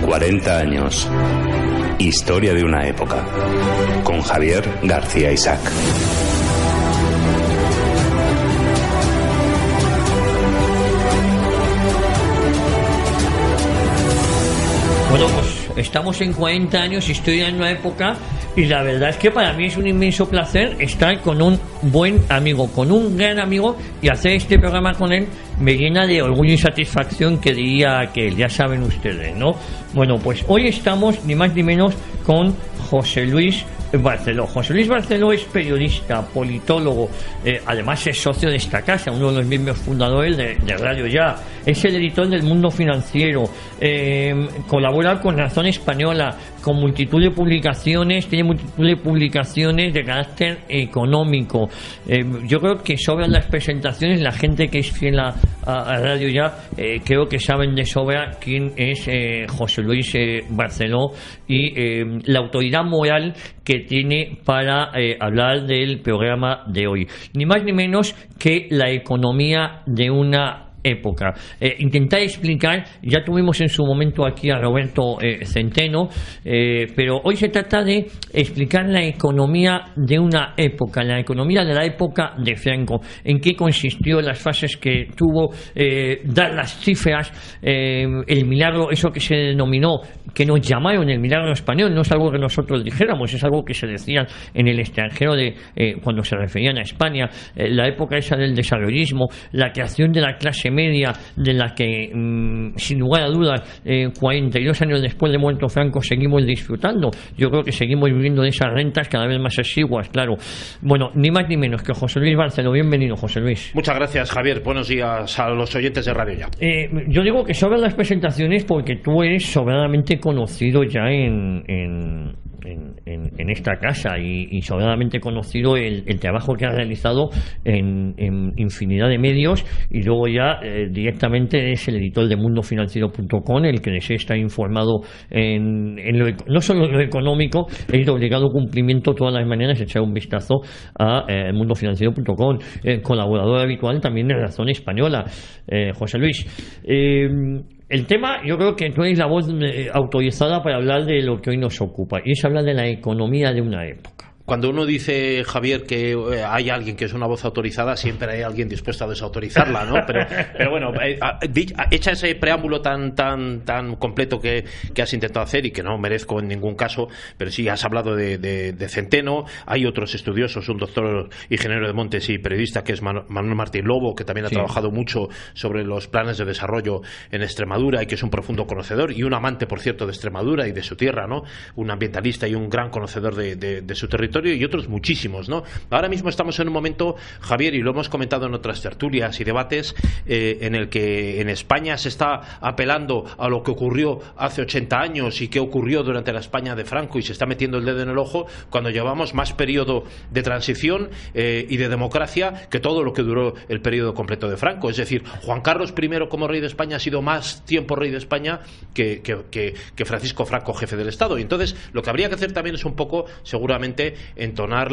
40 años. Historia de una época. Con Javier García Isaac. Bueno, pues estamos en 40 años, Historia de una época, y la verdad es que para mí es un inmenso placer estar con un buen amigo, con un gran amigo, y hacer este programa con él me llena de orgullo y satisfacción, que diría que ya saben ustedes, ¿no? Bueno, pues hoy estamos ni más ni menos con José Luis Barceló. José Luis Barceló es periodista, politólogo, además es socio de esta casa, uno de los miembros fundadores de Radio Ya, es el editor del Mundo Financiero, colabora con Razón Española, con multitud de publicaciones, tiene multitud de publicaciones de carácter económico. Yo creo que sobran las presentaciones, la gente que es fiel a Radio Ya, creo que saben de sobra quién es José Luis Barceló y la autoridad moral que tiene para hablar del programa de hoy. Ni más ni menos que la economía de una época. Intentar explicar, ya tuvimos en su momento aquí a Roberto Centeno, pero hoy se trata de explicar la economía de una época, la economía de la época de Franco, en qué consistió, las fases que tuvo, dar las cifras, el milagro, eso que se denominó, que nos llamaron el milagro español, no es algo que nosotros dijéramos, es algo que se decía en el extranjero cuando se referían a España, la época esa del desarrollismo, la creación de la clase media, de la que sin lugar a dudas 42 años después de muerto Franco seguimos disfrutando. Yo creo que seguimos viviendo de esas rentas cada vez más exiguas, claro. Bueno, ni más ni menos que José Luis Barceló. Bienvenido, José Luis. Muchas gracias, Javier. Buenos días a los oyentes de Radio Ya. Yo digo que sobran las presentaciones porque tú eres sobradamente conocido ya en esta casa y sobradamente conocido el trabajo que has realizado en infinidad de medios, y luego ya directamente es el editor de mundofinanciero.com, el que desea estar informado no solo en lo económico, es de obligado cumplimiento todas las mañanas, echar un vistazo a mundofinanciero.com, colaborador habitual también de Razón Española. José Luis, el tema, yo creo que tú eres la voz autorizada para hablar de lo que hoy nos ocupa, y es hablar de la economía de una época. Cuando uno dice, Javier, que hay alguien que es una voz autorizada, siempre hay alguien dispuesto a desautorizarla, ¿no? Pero bueno, hecha ese preámbulo tan completo que has intentado hacer, y que no merezco en ningún caso, pero sí has hablado de Centeno. Hay otros estudiosos, un doctor ingeniero de montes y periodista que es Manuel Martín Lobo, que también ha trabajado mucho sobre los planes de desarrollo en Extremadura y que es un profundo conocedor y un amante, por cierto, de Extremadura y de su tierra, ¿no? Un ambientalista y un gran conocedor de su territorio, y otros muchísimos, ¿no? Ahora mismo estamos en un momento, Javier, y lo hemos comentado en otras tertulias y debates, en el que en España se está apelando a lo que ocurrió hace 80 años y que ocurrió durante la España de Franco, y se está metiendo el dedo en el ojo cuando llevamos más periodo de transición y de democracia que todo lo que duró el periodo completo de Franco. Es decir, Juan Carlos I como rey de España ha sido más tiempo rey de España que Francisco Franco, jefe del Estado. Y entonces lo que habría que hacer también es un poco, seguramente, entonar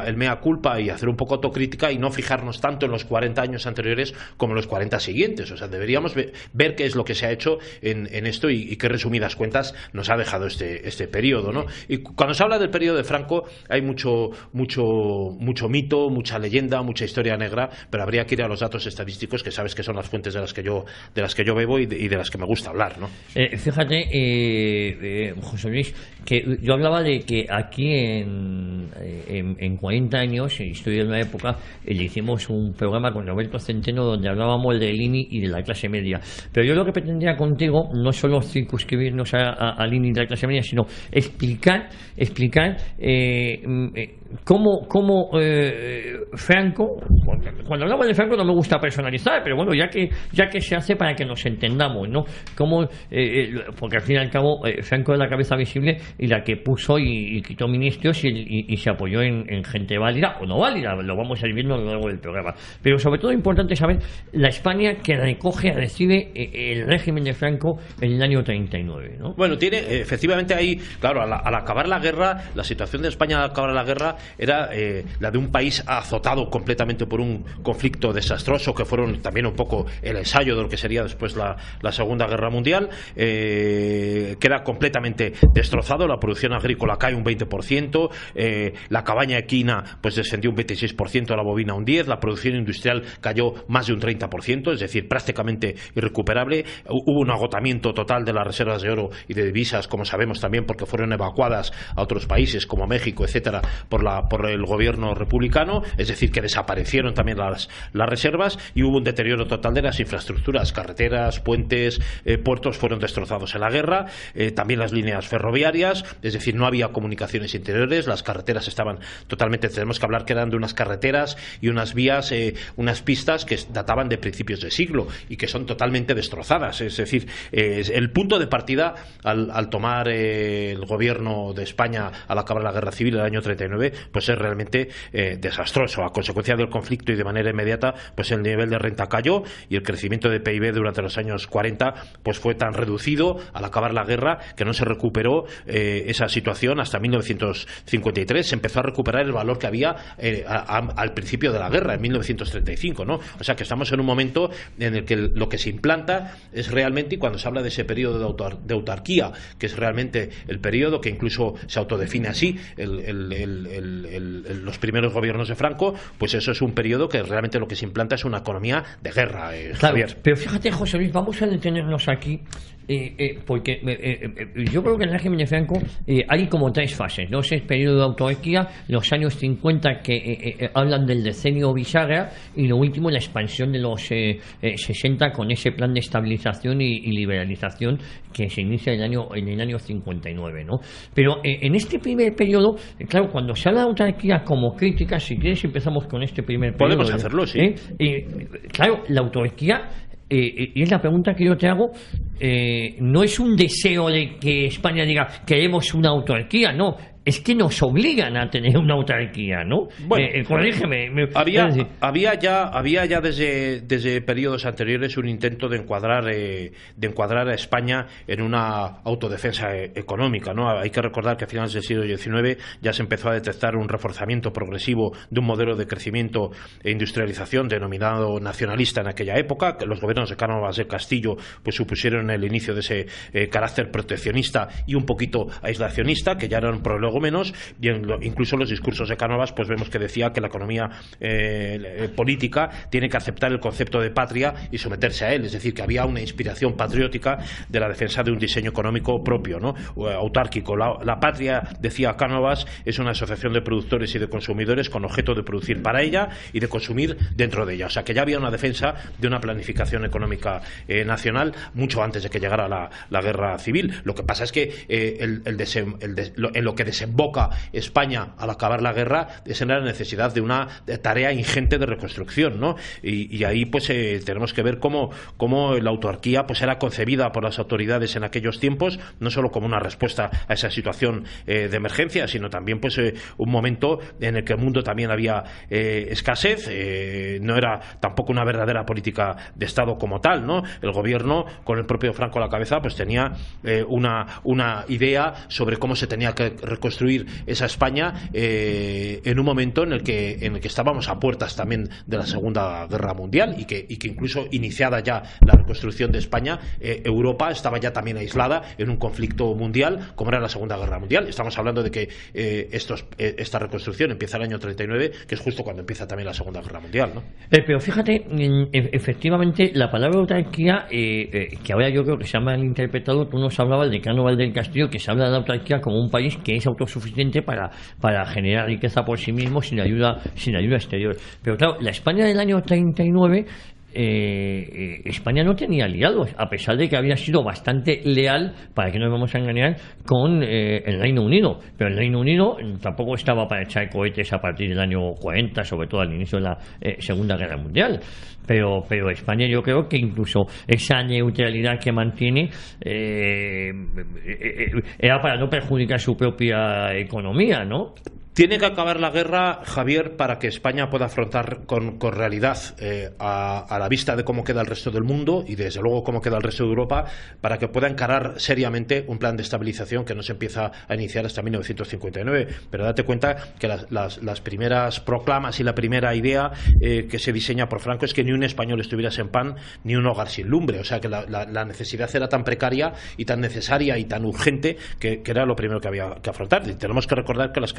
el mea culpa y hacer un poco autocrítica y no fijarnos tanto en los 40 años anteriores como en los 40 siguientes. O sea, deberíamos ver qué es lo que se ha hecho en esto y qué resumidas cuentas nos ha dejado este periodo, ¿no? Y cuando se habla del periodo de Franco hay mucho mito, mucha leyenda, mucha historia negra, pero habría que ir a los datos estadísticos, que sabes que son las fuentes de las que yo bebo y de las que me gusta hablar, ¿no? Fíjate, José Luis, que yo hablaba de que aquí en 40 años, en Historia de una época, le hicimos un programa con Roberto Centeno donde hablábamos del INI y de la clase media. Pero yo lo que pretendía contigo no solo circunscribirnos al INI y de la clase media, sino explicar cómo Franco, cuando hablamos de Franco no me gusta personalizar, pero bueno, ya que se hace para que nos entendamos, ¿no? Porque al fin y al cabo Franco es la cabeza visible y la que puso y quitó ministros y se apoyó en gente válida o no válida, lo vamos a ir viendo a lo largo del programa. Pero sobre todo importante saber la España que recibe el régimen de Franco en el año 39, ¿no? Bueno, tiene efectivamente ahí, claro, al acabar la guerra, la situación de España al acabar la guerra era la de un país azotado completamente por un conflicto desastroso, que fueron también un poco el ensayo de lo que sería después la Segunda Guerra Mundial. Queda completamente destrozado, la producción agrícola cae un 20%, la cabaña equina pues descendió un 26%, la bovina un 10%, la producción industrial cayó más de un 30%, es decir, prácticamente irrecuperable. Hubo un agotamiento total de las reservas de oro y de divisas, como sabemos también, porque fueron evacuadas a otros países como México, etcétera, por el gobierno republicano, es decir, que desaparecieron también las reservas, y hubo un deterioro total de las infraestructuras, carreteras, puentes, puertos fueron destrozados en la guerra, también las líneas ferroviarias, es decir, no había comunicaciones interiores, las carreteras estaban totalmente, tenemos que hablar que eran de unas carreteras y unas vías, unas pistas que databan de principios de siglo y que son totalmente destrozadas, es decir, el punto de partida al tomar el gobierno de España al acabar la guerra civil en el año 39, pues es realmente desastroso. A consecuencia del conflicto y de manera inmediata, pues el nivel de renta cayó y el crecimiento de PIB durante los años 40 pues fue tan reducido al acabar la guerra que no se recuperó esa situación hasta 1953. Se empezó a recuperar el valor que había al principio de la guerra, en 1935, ¿no? O sea que estamos en un momento en el que lo que se implanta es realmente, y cuando se habla de ese periodo de autarquía, que es realmente el periodo que incluso se autodefine así, los primeros gobiernos de Franco, pues eso es un periodo que realmente lo que se implanta es una economía de guerra, claro, Javier. Pero fíjate, José Luis, vamos a detenernos aquí, porque yo creo que en el régimen de Franco hay como tres fases, ¿no? Ese periodo de autarquía, los años 50 que hablan del decenio bisagra, y lo último la expansión de los 60 con ese plan de estabilización y liberalización que se inicia en el año 59, ¿no? Pero en este primer periodo, claro, cuando se habla de autarquía como crítica, si quieres empezamos con este primer periodo. Podemos hacerlo, sí. Claro, la autarquía, y es la pregunta que yo te hago, no es un deseo de que España diga queremos una autarquía, no, es que nos obligan a tener una autarquía, ¿no? Bueno, corrígeme. Había ya desde periodos anteriores un intento de encuadrar a España en una autodefensa económica, ¿no? Hay que recordar que a finales del siglo XIX ya se empezó a detectar un reforzamiento progresivo de un modelo de crecimiento e industrialización denominado nacionalista en aquella época, que los gobiernos de Cánovas del Castillo pues supusieron el inicio de ese carácter proteccionista y un poquito aislacionista, que ya era un prólogo menos, y incluso los discursos de Cánovas pues vemos que decía que la economía política tiene que aceptar el concepto de patria y someterse a él, es decir, que había una inspiración patriótica de la defensa de un diseño económico propio, ¿no? Autárquico. La patria, decía Cánovas, es una asociación de productores y de consumidores con objeto de producir para ella y de consumir dentro de ella, o sea que ya había una defensa de una planificación económica nacional mucho antes de que llegara la guerra civil. Lo que pasa es que en lo que desemboca España al acabar la guerra es en la necesidad de una tarea ingente de reconstrucción, ¿no? Y ahí pues tenemos que ver cómo la autarquía pues era concebida por las autoridades en aquellos tiempos, no solo como una respuesta a esa situación de emergencia, sino también pues un momento en el que el mundo también había escasez, no era tampoco una verdadera política de Estado como tal, ¿no? El gobierno, con el propio Franco a la cabeza, pues tenía una idea sobre cómo se tenía que reconstruir esa España en un momento en el que estábamos a puertas también de la Segunda Guerra Mundial y que incluso iniciada ya la reconstrucción de España, Europa estaba ya también aislada en un conflicto mundial como era la Segunda Guerra Mundial. Estamos hablando de que esta reconstrucción empieza el año 39, que es justo cuando empieza también la Segunda Guerra Mundial, ¿no? Pero fíjate, efectivamente la palabra autarquía, que ahora yo creo que se ha malinterpretado, tú nos hablabas de Cánovas del Castillo, que se habla de autarquía como un país que es autosuficiente para generar riqueza por sí mismo sin ayuda exterior. Pero claro, la España del año 39, España no tenía aliados, a pesar de que había sido bastante leal, para que no nos vamos a engañar, con el Reino Unido. Pero el Reino Unido tampoco estaba para echar cohetes a partir del año 40, sobre todo al inicio de la Segunda Guerra Mundial. Pero España, yo creo que incluso esa neutralidad que mantiene era para no perjudicar su propia economía, ¿no? Tiene que acabar la guerra, Javier, para que España pueda afrontar con realidad, a la vista de cómo queda el resto del mundo y desde luego cómo queda el resto de Europa, para que pueda encarar seriamente un plan de estabilización que no se empieza a iniciar hasta 1959. Pero date cuenta que las primeras proclamas y la primera idea que se diseña por Franco es que ni un español estuviera sin pan ni un hogar sin lumbre. O sea que la necesidad era tan precaria y tan necesaria y tan urgente que era lo primero que había que afrontar. Y tenemos que recordar que las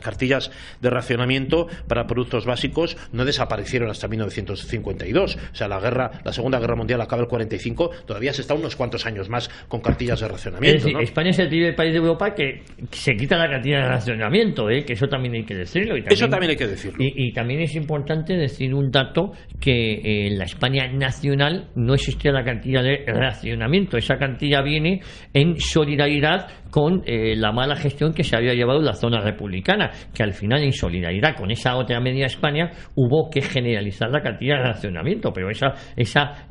cartillas de racionamiento para productos básicos no desaparecieron hasta 1952. O sea, la Segunda Guerra Mundial acaba el 45, todavía se está unos cuantos años más con cartillas de racionamiento. Es decir, ¿no? España es el primer país de Europa que se quita la cartilla de racionamiento, que eso también hay que decirlo. Eso también hay que decirlo. Y también es importante decir un dato, que en la España nacional no existía la cartilla de racionamiento. Esa cartilla viene en solidaridad con la mala gestión que se había llevado en la zona republicana, que al final, en solidaridad con esa otra media España, hubo que generalizar la cartilla de racionamiento, pero esa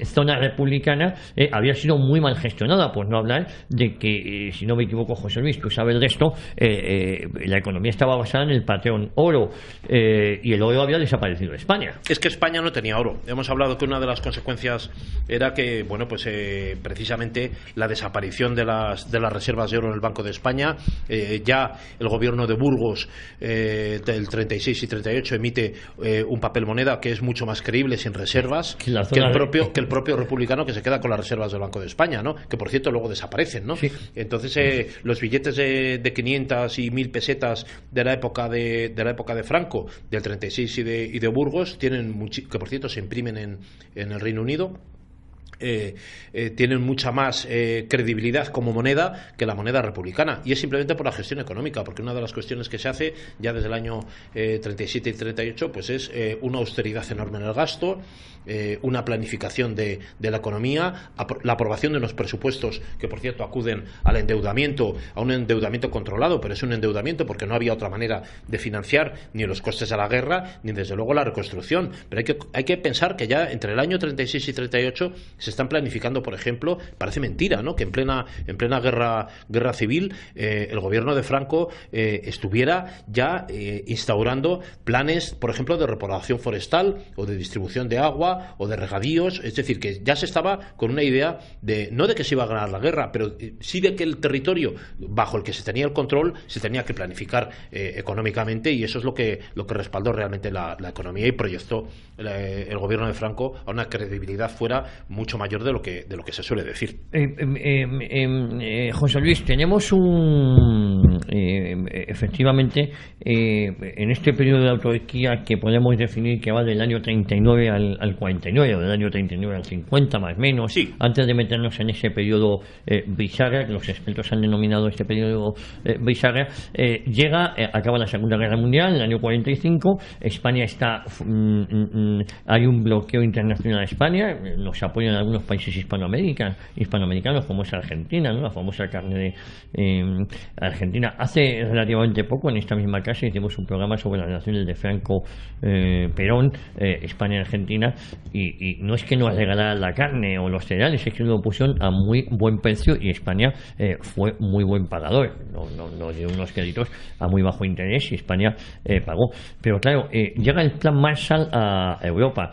zona republicana había sido muy mal gestionada, por no hablar de que, si no me equivoco, José Luis, tú sabes de esto, la economía estaba basada en el patrón oro, y el oro había desaparecido de España. Es que España no tenía oro. Hemos hablado que una de las consecuencias era que, bueno, pues precisamente la desaparición de las reservas de oro en el Banco de España. Ya el gobierno de Burgos del 36 y 38 emite un papel moneda que es mucho más creíble sin reservas que el propio republicano, que se queda con las reservas del Banco de España, ¿no? Que por cierto luego desaparecen, ¿no? Sí. Entonces los billetes de 500 y 1000 pesetas de la época de Franco, del 36 y de Burgos, que por cierto se imprimen en el Reino Unido, tienen mucha más credibilidad como moneda que la moneda republicana, y es simplemente por la gestión económica, porque una de las cuestiones que se hace ya desde el año 37 y 38 pues es una austeridad enorme en el gasto, una planificación de la economía, la aprobación de unos presupuestos que por cierto acuden al endeudamiento, a un endeudamiento controlado, pero es un endeudamiento porque no había otra manera de financiar ni los costes de la guerra ni desde luego la reconstrucción. Pero hay que pensar que ya entre el año 36 y 38 se están planificando, por ejemplo, parece mentira, ¿no?, que en plena guerra civil el gobierno de Franco estuviera ya instaurando planes, por ejemplo, de repoblación forestal o de distribución de agua o de regadíos. Es decir, que ya se estaba con una idea no de que se iba a ganar la guerra, pero sí de que el territorio bajo el que se tenía el control se tenía que planificar económicamente, y eso es lo que respaldó realmente la economía y proyectó el gobierno de Franco a una credibilidad fuera mucho mayor de lo que se suele decir. José Luis, tenemos efectivamente en este periodo de autarquía que podemos definir que va del año 39 al 49, o del año 39 al 50 más o menos, sí. Antes de meternos en ese periodo bisagra, que los expertos han denominado este periodo bisagra, acaba la Segunda Guerra Mundial en el año 45, España hay un bloqueo internacional a España, nos apoyan algunos países hispanoamericanos como es Argentina, ¿no?, la famosa carne de Argentina. Hace relativamente poco en esta misma casa hicimos un programa sobre las relaciones de Franco Perón, España y Argentina, y no es que nos regalaran la carne o los cereales, es que nos lo pusieron a muy buen precio, y España fue muy buen pagador, nos dio unos créditos a muy bajo interés y España pagó. Pero claro, llega el plan Marshall a Europa.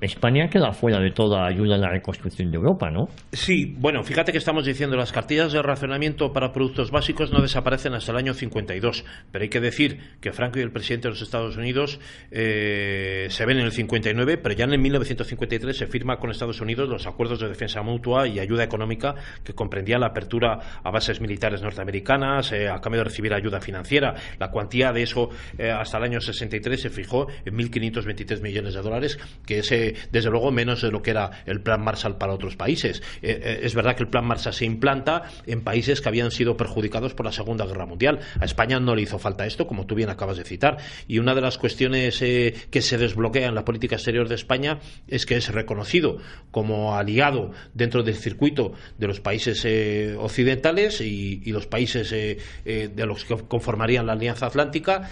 España queda fuera de toda ayuda en la reconstrucción de Europa, ¿no? Sí, bueno, fíjate que estamos diciendo las cartillas de racionamiento para productos básicos no desaparecen hasta el año 52, pero hay que decir que Franco y el presidente de los Estados Unidos se ven en el 59, pero ya en el 1953 se firma con Estados Unidos los acuerdos de defensa mutua y ayuda económica que comprendían la apertura a bases militares norteamericanas a cambio de recibir ayuda financiera. La cuantía de eso hasta el año 63 se fijó en 1.523 millones de dólares, que es desde luego menos de lo que era el plan Marshall para otros países. Es verdad que el plan Marshall se implanta en países que habían sido perjudicados por la Segunda Guerra Mundial. A España no le hizo falta esto, como tú bien acabas de citar, y una de las cuestiones que se desbloquea en la política exterior de España es que es reconocido como aliado dentro del circuito de los países occidentales y los países de los que conformarían la Alianza Atlántica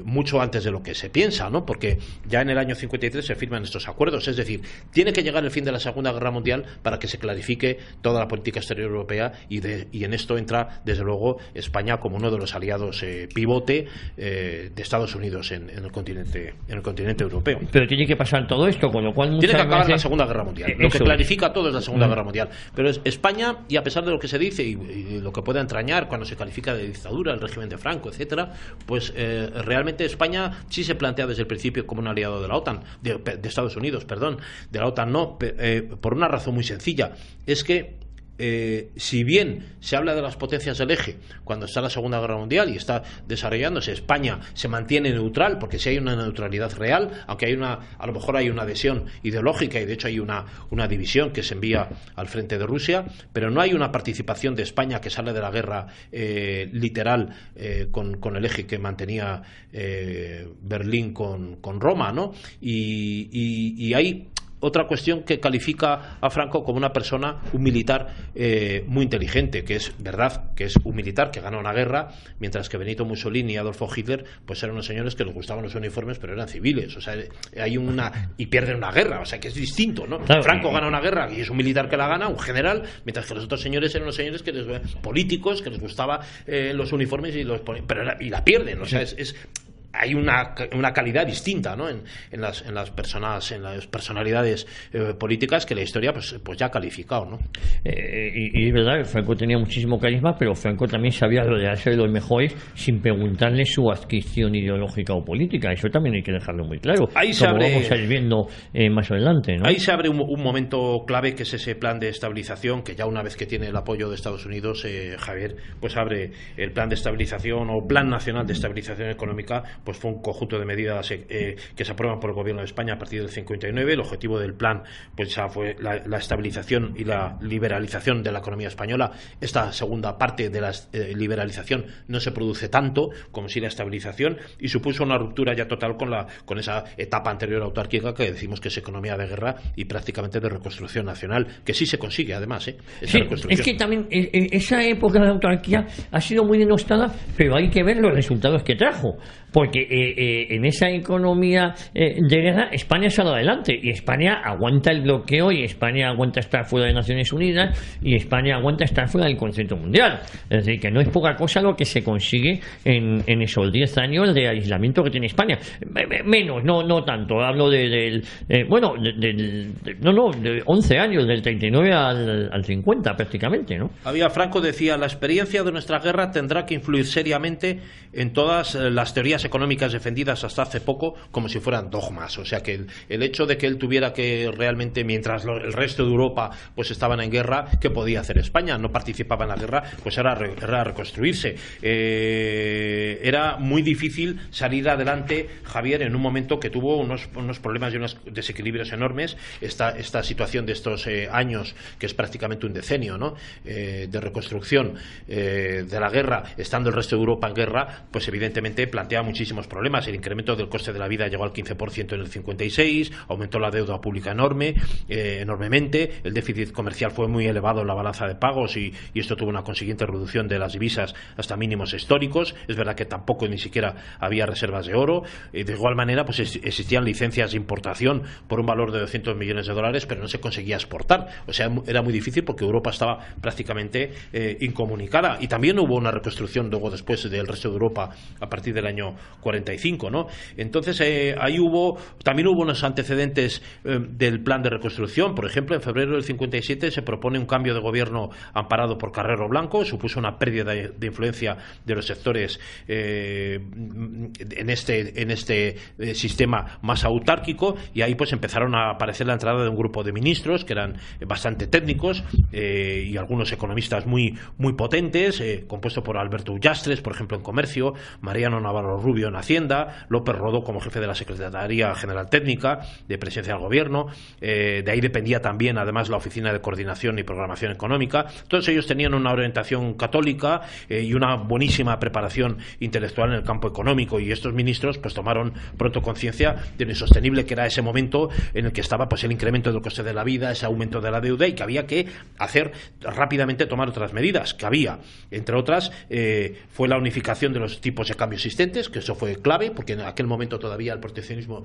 mucho antes de lo que se piensa, ¿no? Porque ya en el año 53 se firman estos acuerdos. Es decir, tiene que llegar el fin de la Segunda Guerra Mundial para que se clarifique toda la política exterior europea, y en esto entra desde luego España como uno de los aliados pivote de Estados Unidos en el continente europeo. Pero tiene que pasar todo esto, con lo cual tiene que acabar veces... la Segunda Guerra Mundial. Lo que clarifica todo es la Segunda Guerra Mundial. Pero España, y a pesar de lo que se dice y lo que pueda entrañar cuando se califica de dictadura el régimen de Franco, etcétera, pues realmente España sí se plantea desde el principio como un aliado de la OTAN, de Estados Unidos, perdón, de la OTAN no, por una razón muy sencilla. Es que si bien se habla de las potencias del eje cuando está la Segunda Guerra Mundial y está desarrollándose, España se mantiene neutral, porque sí hay una neutralidad real, aunque a lo mejor hay una adhesión ideológica, y de hecho hay una división que se envía al frente de Rusia, pero no hay una participación de España que sale de la guerra literal con el eje que mantenía Berlín con Roma, ¿no? Y hay otra cuestión que califica a Franco como una persona, un militar muy inteligente, que es verdad que es un militar que gana una guerra, mientras que Benito Mussolini y Adolfo Hitler pues eran unos señores que les gustaban los uniformes pero eran civiles, o sea, y pierden una guerra, o sea que es distinto, ¿no? Claro, Franco gana una guerra y es un militar que la gana, un general, mientras que los otros señores eran unos señores políticos que les gustaba los uniformes y la pierden, o sea, hay una calidad distinta, ¿no? en las personalidades políticas que la historia pues ya ha calificado, ¿no? Y es verdad que Franco tenía muchísimo carisma, pero Franco también sabía rodearse de los mejores sin preguntarle su adscripción ideológica o política. Eso también hay que dejarlo muy claro. Ahí vamos a ir viendo más adelante, ¿no? Ahí se abre un momento clave, que es ese plan de estabilización, que ya una vez que tiene el apoyo de Estados Unidos, Javier, pues abre el plan de estabilización o Plan Nacional de Estabilización Económica. Pues fue un conjunto de medidas que se aprueban por el gobierno de España a partir del 59. El objetivo del plan pues ya fue la estabilización y la liberalización de la economía española. Esta segunda parte de la liberalización no se produce tanto como si la estabilización, y supuso una ruptura ya total con esa etapa anterior autárquica que decimos que es economía de guerra y prácticamente de reconstrucción nacional, que sí se consigue además, esa reconstrucción. Es que también esa época de autarquía ha sido muy denostada, pero hay que ver los resultados que trajo, porque en esa economía de guerra España se ha dado adelante, y España aguanta el bloqueo, y España aguanta estar fuera de Naciones Unidas, y España aguanta estar fuera del concierto mundial. Es decir, que no es poca cosa lo que se consigue en esos 10 años de aislamiento que tiene España. Menos, no tanto, hablo de 11 años, del 39 al 50 prácticamente, ¿no? Franco decía: la experiencia de nuestra guerra tendrá que influir seriamente en todas las teorías económicas defendidas hasta hace poco como si fueran dogmas. O sea que el hecho de que él tuviera que realmente, mientras el resto de Europa pues estaban en guerra, ¿qué podía hacer España? No participaba en la guerra, pues era reconstruirse. Era muy difícil salir adelante, Javier, en un momento que tuvo unos problemas y unos desequilibrios enormes. Esta situación de estos años, que es prácticamente un decenio, ¿no? De reconstrucción de la guerra, estando el resto de Europa en guerra, pues evidentemente plantea muchísimos problemas. El incremento del coste de la vida llegó al 15% en el 56, aumentó la deuda pública enormemente, el déficit comercial fue muy elevado en la balanza de pagos, y esto tuvo una consiguiente reducción de las divisas hasta mínimos históricos. Es verdad que tampoco ni siquiera había reservas de oro. De igual manera, pues existían licencias de importación por un valor de 200 millones de dólares, pero no se conseguía exportar. O sea, era muy difícil porque Europa estaba prácticamente incomunicada, y también hubo una reconstrucción luego después del resto de Europa a partir del año 45, ¿no? Entonces también hubo unos antecedentes del plan de reconstrucción. Por ejemplo, en febrero del 57 se propone un cambio de gobierno amparado por Carrero Blanco. Supuso una pérdida de influencia de los sectores en este sistema más autárquico, y ahí pues empezaron a aparecer la entrada de un grupo de ministros que eran bastante técnicos y algunos economistas muy potentes, compuesto por Alberto Ullastres, por ejemplo, en Comercio, Mariano Navarro Rubio en Hacienda, López Rodó como jefe de la Secretaría General Técnica de Presidencia del Gobierno. De ahí dependía también además la Oficina de Coordinación y Programación Económica. Todos ellos tenían una orientación católica y una buenísima preparación intelectual en el campo económico, y estos ministros pues tomaron pronto conciencia de lo insostenible que era ese momento en el que estaba pues el incremento del coste de la vida, ese aumento de la deuda, y que había que hacer rápidamente, tomar otras medidas. Que había, entre otras, fue la unificación de los tipos de cambio existentes, que eso fue clave, porque en aquel momento todavía el proteccionismo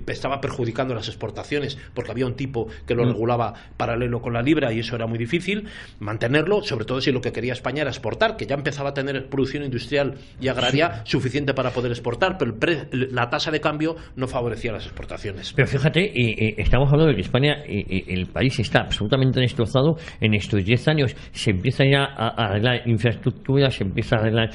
estaba perjudicando las exportaciones, porque había un tipo que lo regulaba paralelo con la libra, y eso era muy difícil mantenerlo, sobre todo si lo que quería España era exportar, que ya empezaba a tener producción industrial y agraria suficiente para poder exportar, pero la tasa de cambio no favorecía las exportaciones. Pero fíjate, estamos hablando de que España, el país está absolutamente destrozado. En estos 10 años se empieza ya a arreglar infraestructuras, se empieza a arreglar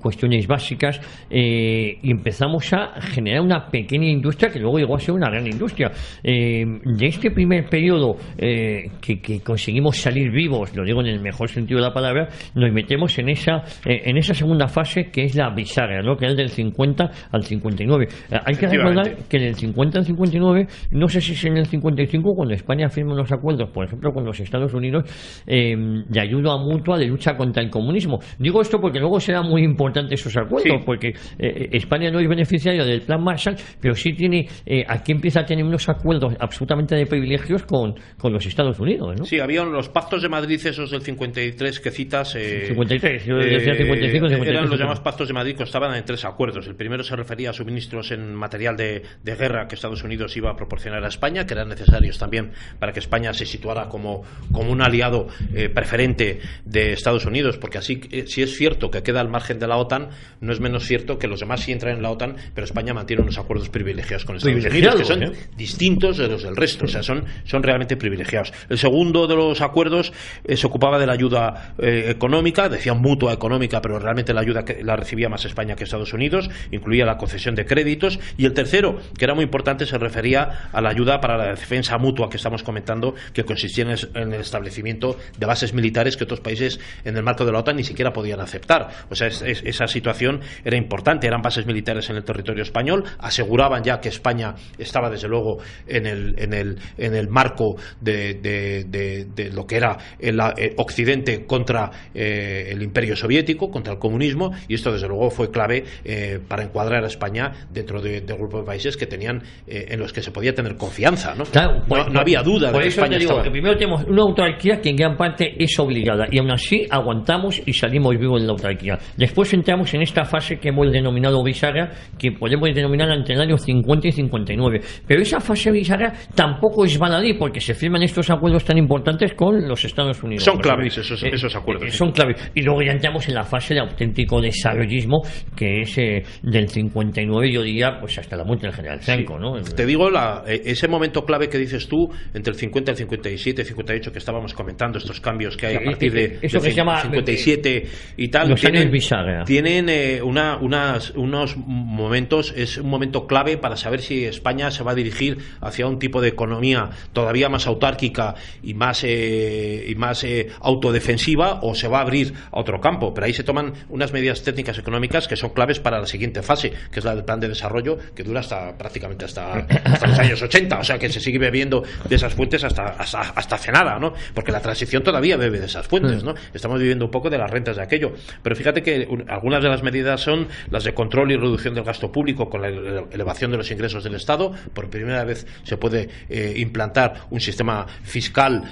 cuestiones básicas, y empezamos a generar una pequeña industria que luego llegó a ser una gran industria. De este primer periodo que conseguimos salir vivos, lo digo en el mejor sentido de la palabra, nos metemos en esa segunda fase, que es la bisagra, ¿no? Que es del 50 al 59. Hay que recordar que en el 50 al 59, no sé si es en el 55, cuando España firma unos acuerdos, por ejemplo, con los Estados Unidos, de ayuda mutua de lucha contra el comunismo. Digo esto porque luego será muy importante esos acuerdos, porque España no es beneficiaria del Plan Marshall, pero sí tiene, aquí empieza a tener unos acuerdos absolutamente de privilegios con los Estados Unidos, ¿no? Sí, había los pactos de Madrid, esos del 53 que citas. 53, yo decía 55, 53. Eran los llamados pactos de Madrid, constaban en 3 acuerdos. El primero se refería a suministros en material de guerra que Estados Unidos iba a proporcionar a España, que eran necesarios también para que España se situara como un aliado preferente de Estados Unidos, porque así, si es cierto que queda al margen de la OTAN, no es menos cierto que los demás sí entran en la OTAN, pero España mantiene unos acuerdos privilegiados con Estados Unidos, que son distintos de los del resto, o sea, son realmente privilegiados. El segundo de los acuerdos se ocupaba de la ayuda económica, decían mutua económica, pero realmente la ayuda la recibía más España que Estados Unidos, incluía la concesión de créditos, y el tercero, que era muy importante, se refería a la ayuda para la defensa mutua que estamos comentando, que consistía en el establecimiento de bases militares que otros países en el marco de la OTAN ni siquiera podían aceptar. O sea, esa situación era importante, eran bases militares en el territorio español, aseguraban ya que España estaba desde luego en el marco de lo que era el Occidente contra el Imperio Soviético, contra el comunismo, y esto desde luego fue clave para encuadrar a España dentro del grupo de países que tenían en los que se podía tener confianza, ¿no? Claro, no había duda de que España estaba. Que primero tenemos una autarquía que en gran parte es obligada, y aún así aguantamos y salimos vivos de la autarquía. Después entramos en esta fase que hemos denominado bisagra, que podemos denominar entre el año 50 y 59, pero esa fase bisagra tampoco es baladí, porque se firman estos acuerdos tan importantes con los Estados Unidos. Son claves esos acuerdos. Son claves. Y luego ya entramos en la fase de auténtico desarrollismo, que es del 59, yo diría, pues hasta la muerte del general Franco, ¿no? Te digo, ese momento clave que dices tú, entre el 50 y el 57, 58, que estábamos comentando, estos cambios que hay a partir de eso que se llama 57 y tal, los años bisagra. Tienen unos momentos, es un momento clave para saber si España se va a dirigir hacia un tipo de economía todavía más autárquica y más autodefensiva, o se va a abrir a otro campo. Pero ahí se toman unas medidas técnicas económicas que son claves para la siguiente fase, que es la del plan de desarrollo, que dura prácticamente hasta los años 80, o sea que se sigue bebiendo de esas fuentes hasta hace nada, ¿no? Porque la transición todavía bebe de esas fuentes, ¿no? Estamos viviendo un poco de las rentas de aquello. Pero fíjate que algunas de las medidas son las de control y reducción del gasto público con la elevación de los ingresos del Estado. Por primera vez se puede implantar un sistema fiscal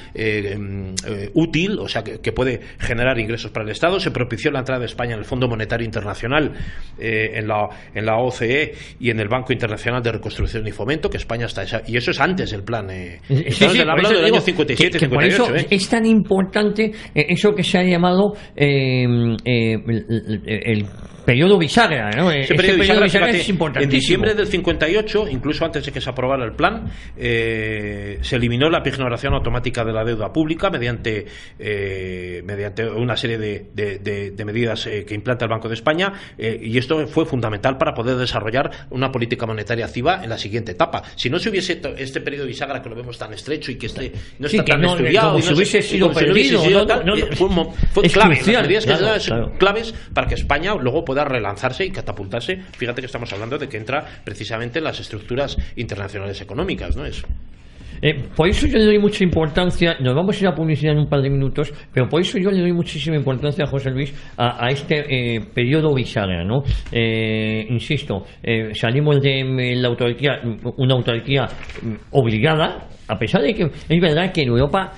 útil, o sea que puede generar ingresos para el Estado. Se propició la entrada de España en el Fondo Monetario Internacional, en la OCE y en el Banco Internacional de Reconstrucción y Fomento, que España está y eso es antes del plan. Hablando del año 57, 58. Por eso es tan importante eso que se ha llamado el periodo bisagra, ¿no? Ese periodo bisagra es importantísimo. En diciembre del 58, incluso antes de que se aprobara el plan, se eliminó la pignoración automática de la deuda pública mediante una serie de medidas que implanta el Banco de España, y esto fue fundamental para poder desarrollar una política monetaria activa en la siguiente etapa. Si no se hubiese este periodo bisagra, que lo vemos tan estrecho y que no está tan estudiado, y si hubiese sido perdido, fue clave. Las medidas claves para que España luego pueda relanzarse y catapultarse. Fíjate que estamos hablando de que entra precisamente en las estructuras internacionales económicas, ¿no? Por eso yo le doy mucha importancia, nos vamos a ir a publicidad en un par de minutos, pero por eso yo le doy muchísima importancia, José Luis, a este periodo bisagra, ¿no? Insisto, salimos de la autarquía, una autarquía obligada a pesar de que es verdad que en Europa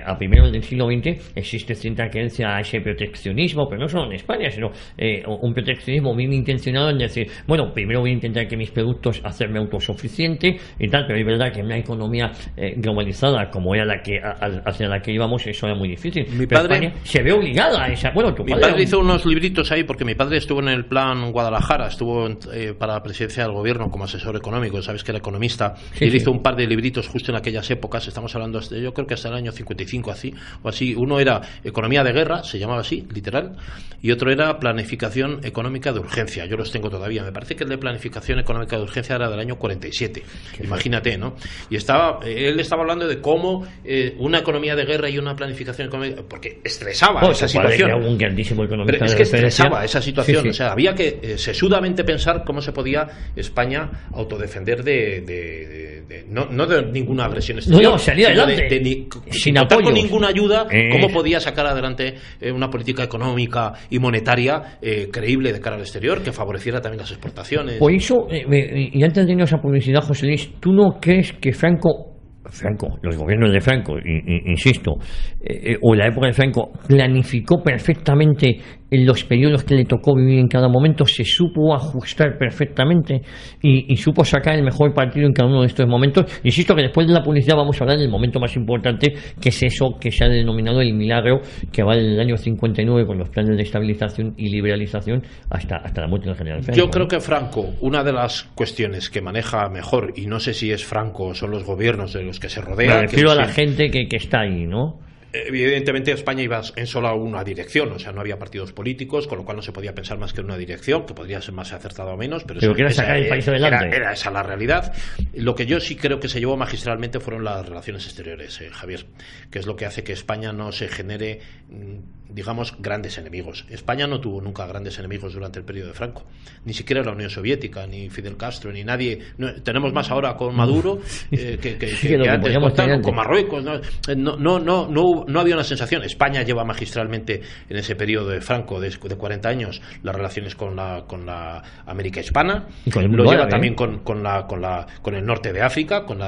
a primeros del siglo XX existe cierta creencia a ese proteccionismo, pero no solo en España, sino un proteccionismo bien intencionado en decir, bueno, primero voy a intentar que mis productos hacerme autosuficiente y tal, pero es verdad que en una economía globalizada como era hacia la que íbamos, eso era muy difícil. Mi padre España se ve obligada a esa. Bueno, mi padre hizo unos libritos ahí, porque mi padre estuvo en el Plan Guadalajara, estuvo para la presidencia del gobierno como asesor económico, sabes que era economista, y él hizo un par de libritos justo en aquellas épocas, estamos hablando yo creo que hasta el año 55 así. Uno era Economía de Guerra, se llamaba así, literal, y otro era Planificación Económica de Urgencia. Yo los tengo todavía. Me parece que el de Planificación Económica de Urgencia era del año 47. Imagínate, ¿no? Y él estaba hablando de cómo una economía de guerra y una planificación económica, porque estresaba esa situación. Era un grandísimo economista. Pero es que estresaba esa situación. O sea, había que sesudamente pensar cómo se podía España autodefender no de ninguna agresión exterior, no, salir adelante sin contar con ninguna ayuda. ¿Cómo podía sacar adelante una política económica y monetaria creíble de cara al exterior, que favoreciera también las exportaciones? Por eso, y antes de irnos a publicidad, José Luis, ¿tú no crees que Franco, los gobiernos de Franco, insisto, o la época de Franco, planificó perfectamente en los periodos que le tocó vivir en cada momento, se supo ajustar perfectamente y supo sacar el mejor partido en cada uno de estos momentos? Insisto que después de la publicidad vamos a hablar del momento más importante, que es eso que se ha denominado el milagro, que va del año 59 con los planes de estabilización y liberalización hasta la muerte del general Franco. Yo creo que Franco, una de las cuestiones que maneja mejor, y no sé si es Franco o son los gobiernos de los que se rodea, me refiero a la gente que está ahí, ¿no? Evidentemente España iba en solo una dirección, o sea, no había partidos políticos, con lo cual no se podía pensar más que en una dirección, que podría ser más acertada o menos, pero que era sacar el país adelante. Era esa la realidad. Lo que yo sí creo que se llevó magistralmente fueron las relaciones exteriores, Javier, que es lo que hace que España no se genere, digamos, grandes enemigos. España no tuvo nunca grandes enemigos durante el periodo de Franco, ni siquiera la Unión Soviética, ni Fidel Castro, ni nadie. Tenemos más ahora con Maduro que antes con Marruecos. No había una sensación. España lleva magistralmente en ese periodo de Franco de 40 años las relaciones con la América hispana, y con el mundo lo lleva árabe, también con el norte de África, con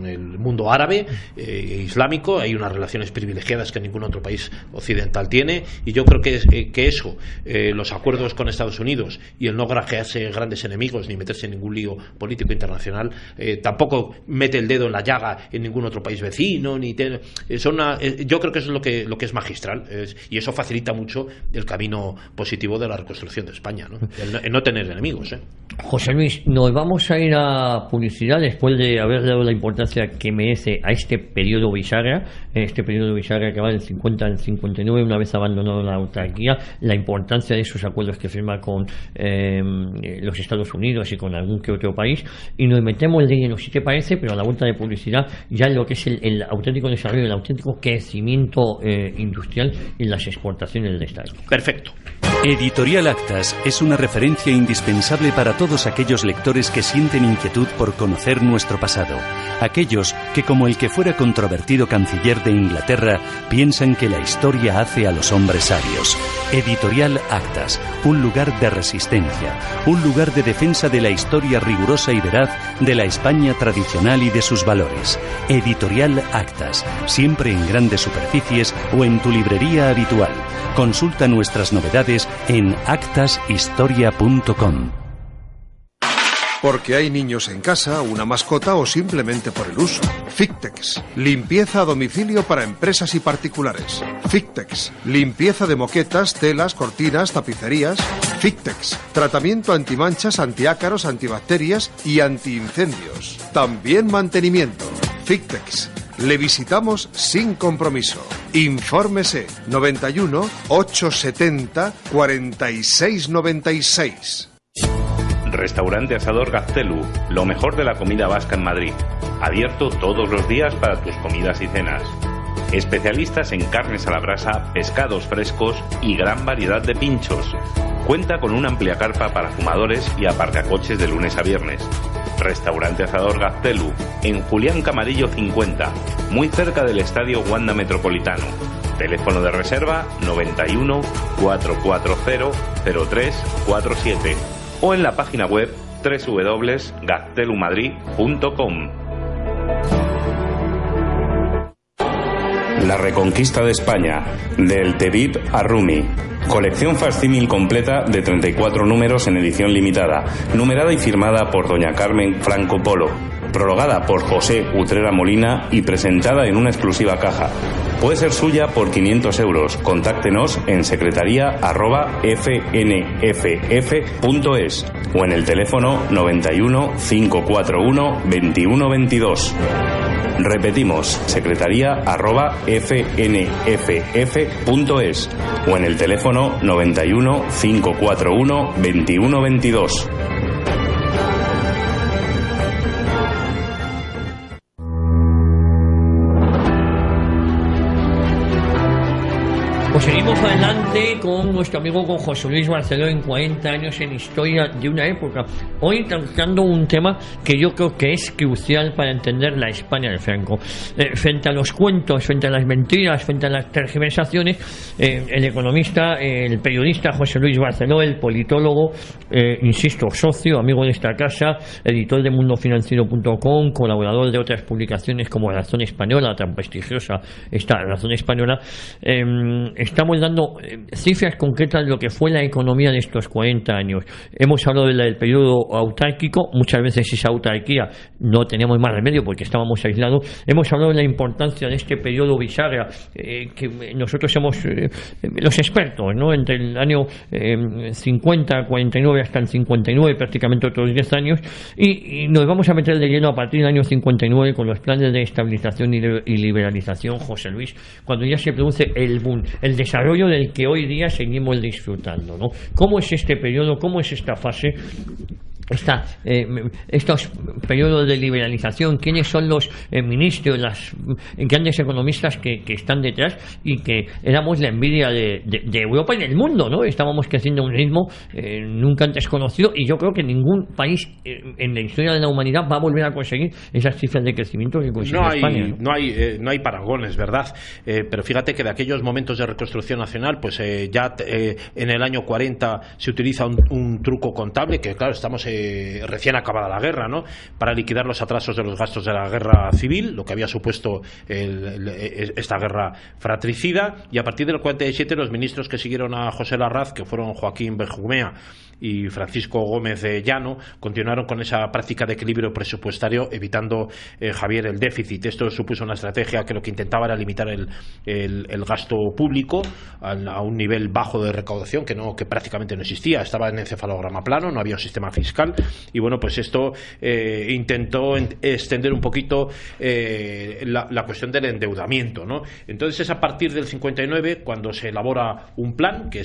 el mundo árabe islámico. Hay unas relaciones privilegiadas que ningún otro país occidental tiene, y yo creo que eso, los acuerdos con Estados Unidos y el no granjearse grandes enemigos ni meterse en ningún lío político internacional, tampoco mete el dedo en la llaga en ningún otro país vecino, yo creo que eso es lo que es magistral, y eso facilita mucho el camino positivo de la reconstrucción de España, ¿no? El no tener enemigos. José Luis, nos vamos a ir a publicidad después de haber dado la importancia que merece a este periodo bisagra, que va del 50 al 59, una vez abandonado la autarquía, la importancia de esos acuerdos que firma con los Estados Unidos y con algún que otro país, y nos metemos de lleno, si te parece, pero a la vuelta de publicidad, ya en lo que es el auténtico desarrollo, el auténtico crecimiento industrial y las exportaciones de Estado. Perfecto. Editorial Actas es una referencia indispensable para todos aquellos lectores que sienten inquietud por conocer nuestro pasado. Aquellos que, como el que fuera controvertido canciller de Inglaterra, piensan que la historia hace a los hombres sabios. Editorial Actas, un lugar de resistencia, un lugar de defensa de la historia rigurosa y veraz de la España tradicional y de sus valores. Editorial Actas, siempre en grandes superficies o en tu librería habitual. Consulta nuestras novedades en actashistoria.com. Porque hay niños en casa, una mascota o simplemente por el uso. Fictex, limpieza a domicilio para empresas y particulares. Fictex, limpieza de moquetas, telas, cortinas, tapicerías. Fictex, tratamiento antimanchas, antiácaros, antibacterias y antiincendios. También mantenimiento. Fictex, le visitamos sin compromiso. Infórmese 91 870 4696. Restaurante Asador Gaztelu, lo mejor de la comida vasca en Madrid. Abierto todos los días para tus comidas y cenas. Especialistas en carnes a la brasa, pescados frescos y gran variedad de pinchos. Cuenta con una amplia carpa para fumadores y aparcacoches de lunes a viernes. Restaurante Asador Gaztelu, en Julián Camarillo 50, muy cerca del Estadio Wanda Metropolitano. Teléfono de reserva 91 440 0347 o en la página web www.gaztelumadrid.com. La reconquista de España, del Tebib a Rumi. Colección facsímil completa de 34 números en edición limitada, numerada y firmada por doña Carmen Franco Polo, prologada por José Utrera Molina y presentada en una exclusiva caja. Puede ser suya por 500 euros. Contáctenos en secretaría@fnff.es o en el teléfono 91 541 2122. Repetimos, secretaría@fnff.es o en el teléfono 91 541 2122. Pues seguimos adelante con nuestro amigo, con José Luis Barceló, en 40 años en historia de una época. Hoy tratando un tema que yo creo que es crucial para entender la España de Franco. Frente a los cuentos, frente a las mentiras, frente a las tergiversaciones, el economista, el periodista José Luis Barceló, el politólogo, insisto, socio, amigo de esta casa, editor de mundofinanciero.com, colaborador de otras publicaciones como Razón Española, tan prestigiosa esta Razón Española. Estamos dando cifras concretas de lo que fue la economía de estos 40 años. Hemos hablado del periodo autárquico, muchas veces esa autarquía no teníamos más remedio porque estábamos aislados. Hemos hablado de la importancia de este periodo bisagra, que nosotros somos los expertos, ¿no? Entre el año 50, 49 hasta el 59, prácticamente otros 10 años, y nos vamos a meter de lleno a partir del año 59 con los planes de estabilización y liberalización, José Luis, cuando ya se produce el boom, el desarrollo del que hoy día seguimos disfrutando, ¿no? ¿Cómo es este periodo? ¿Cómo es esta fase? Estos periodos de liberalización, quiénes son los ministros, las grandes economistas que están detrás y que éramos la envidia de Europa y del mundo, ¿no? Estábamos creciendo a un ritmo nunca antes conocido, y yo creo que ningún país en la historia de la humanidad va a volver a conseguir esas cifras de crecimiento que consiguió España. No hay paragones, ¿verdad? Pero fíjate que de aquellos momentos de reconstrucción nacional, pues ya en el año 40 se utiliza un truco contable, que claro, estamos recién acabada la guerra, ¿no? Para liquidar los atrasos de los gastos de la guerra civil, lo que había supuesto esta guerra fratricida, y a partir del 47 los ministros que siguieron a José Larraz, que fueron Joaquín Benjumea y Francisco Gómez de Llano, continuaron con esa práctica de equilibrio presupuestario, evitando, Javier, el déficit. Esto supuso una estrategia que lo que intentaba era limitar el gasto público a un nivel bajo de recaudación que prácticamente no existía, estaba en encefalograma plano, no había un sistema fiscal, y bueno, pues esto intentó extender un poquito la cuestión del endeudamiento, ¿no? Entonces es a partir del 59 cuando se elabora un plan que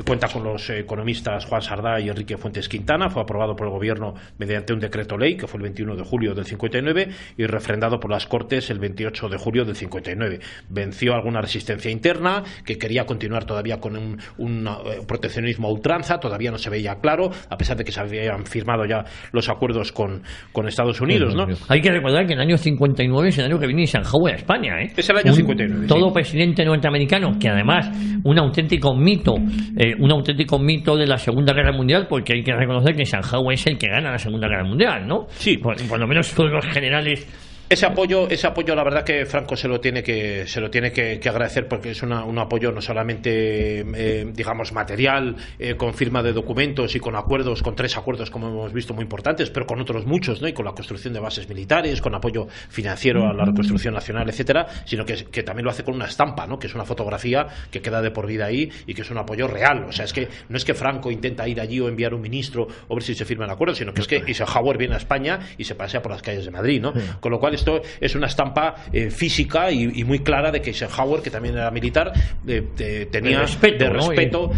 cuenta con los economistas Juan Sardá y Enrique Fuentes Quintana, fue aprobado por el gobierno mediante un decreto ley que fue el 21 de julio del 59 y refrendado por las Cortes el 28 de julio del 59. Venció alguna resistencia interna que quería continuar todavía con un proteccionismo a ultranza, todavía no se veía claro, a pesar de que se habían firmado ya los acuerdos con Estados Unidos, ¿no? Hay que recordar que el año 59 es el año que viene Eisenhower a España, ¿eh? Es el año 59. Todo presidente norteamericano, que además un auténtico mito de la Segunda Guerra Mundial, porque hay que reconocer que Eisenhower es el que gana la Segunda Guerra Mundial, ¿no? Sí. Por lo menos todos los generales. Ese apoyo, la verdad que Franco se lo tiene que agradecer, porque es un apoyo no solamente digamos material, con firma de documentos y con acuerdos, con 3 acuerdos como hemos visto muy importantes, pero con otros muchos, ¿no? Y con la construcción de bases militares, con apoyo financiero a la reconstrucción nacional, etcétera, sino que también lo hace con una estampa, ¿no? Que es una fotografía que queda de por vida ahí y que es un apoyo real. O sea, es que no es que Franco intenta ir allí o enviar un ministro o ver si se firma el acuerdo, sino que es que Eisenhower viene a España y se pasea por las calles de Madrid, ¿no? Con lo cual esto es una estampa física y muy clara de que Eisenhower, que también era militar, tenía respeto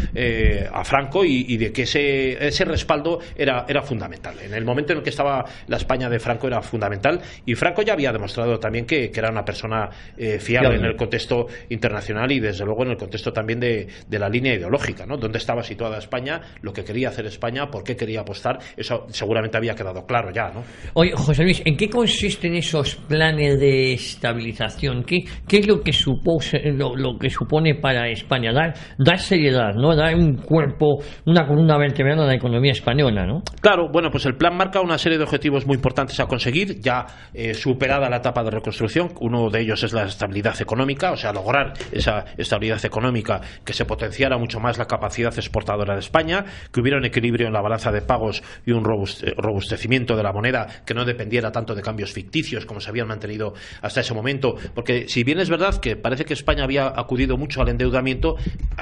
a Franco, y de que ese respaldo era fundamental. En el momento en el que estaba la España de Franco era fundamental, y Franco ya había demostrado también que era una persona fiable en el contexto internacional y desde luego en el contexto también de la línea ideológica, ¿no? Dónde estaba situada España, lo que quería hacer España, por qué quería apostar, eso seguramente había quedado claro ya, ¿no? Oye, José Luis, ¿en qué consisten esos los planes de estabilización? ¿Qué es lo que supone para España? Dar seriedad, ¿no? Dar un cuerpo, una columna vertebral a la economía española, ¿no? Claro, bueno, pues el plan marca una serie de objetivos muy importantes a conseguir, ya superada la etapa de reconstrucción. Uno de ellos es la estabilidad económica, o sea, lograr esa estabilidad económica, que se potenciara mucho más la capacidad exportadora de España, que hubiera un equilibrio en la balanza de pagos y un robustecimiento de la moneda que no dependiera tanto de cambios ficticios como se habían mantenido hasta ese momento, porque si bien es verdad que parece que España había acudido mucho al endeudamiento,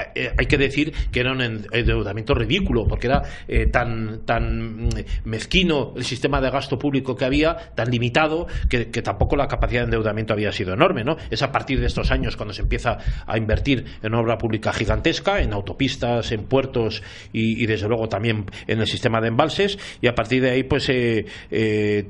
hay que decir que era un endeudamiento ridículo, porque era tan mezquino el sistema de gasto público que había, tan limitado, que tampoco la capacidad de endeudamiento había sido enorme, ¿no? Es a partir de estos años cuando se empieza a invertir en obra pública gigantesca, en autopistas, en puertos y desde luego también en el sistema de embalses, y a partir de ahí pues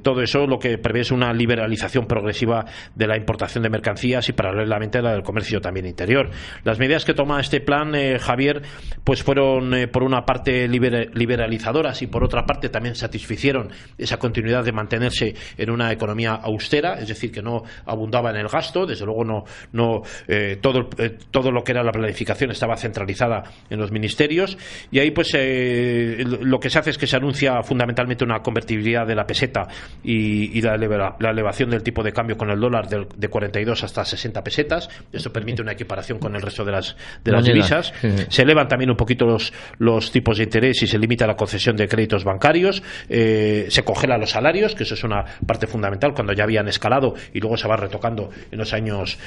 todo eso lo que prevé es una liberalización progresiva de la importación de mercancías y paralelamente la del comercio también interior. Las medidas que toma este plan, Javier, pues fueron por una parte liberalizadoras y por otra parte también satisficieron esa continuidad de mantenerse en una economía austera, es decir, que no abundaba en el gasto. Desde luego todo lo que era la planificación estaba centralizada en los ministerios, y ahí pues lo que se hace es que se anuncia fundamentalmente una convertibilidad de la peseta y la elevación del tipo de cambio con el dólar de 42 hasta 60 pesetas. Esto permite una equiparación con el resto de las divisas. Se elevan también un poquito los tipos de interés y se limita la concesión de créditos bancarios. Se congelan los salarios, que eso es una parte fundamental cuando ya habían escalado y luego se va retocando en los años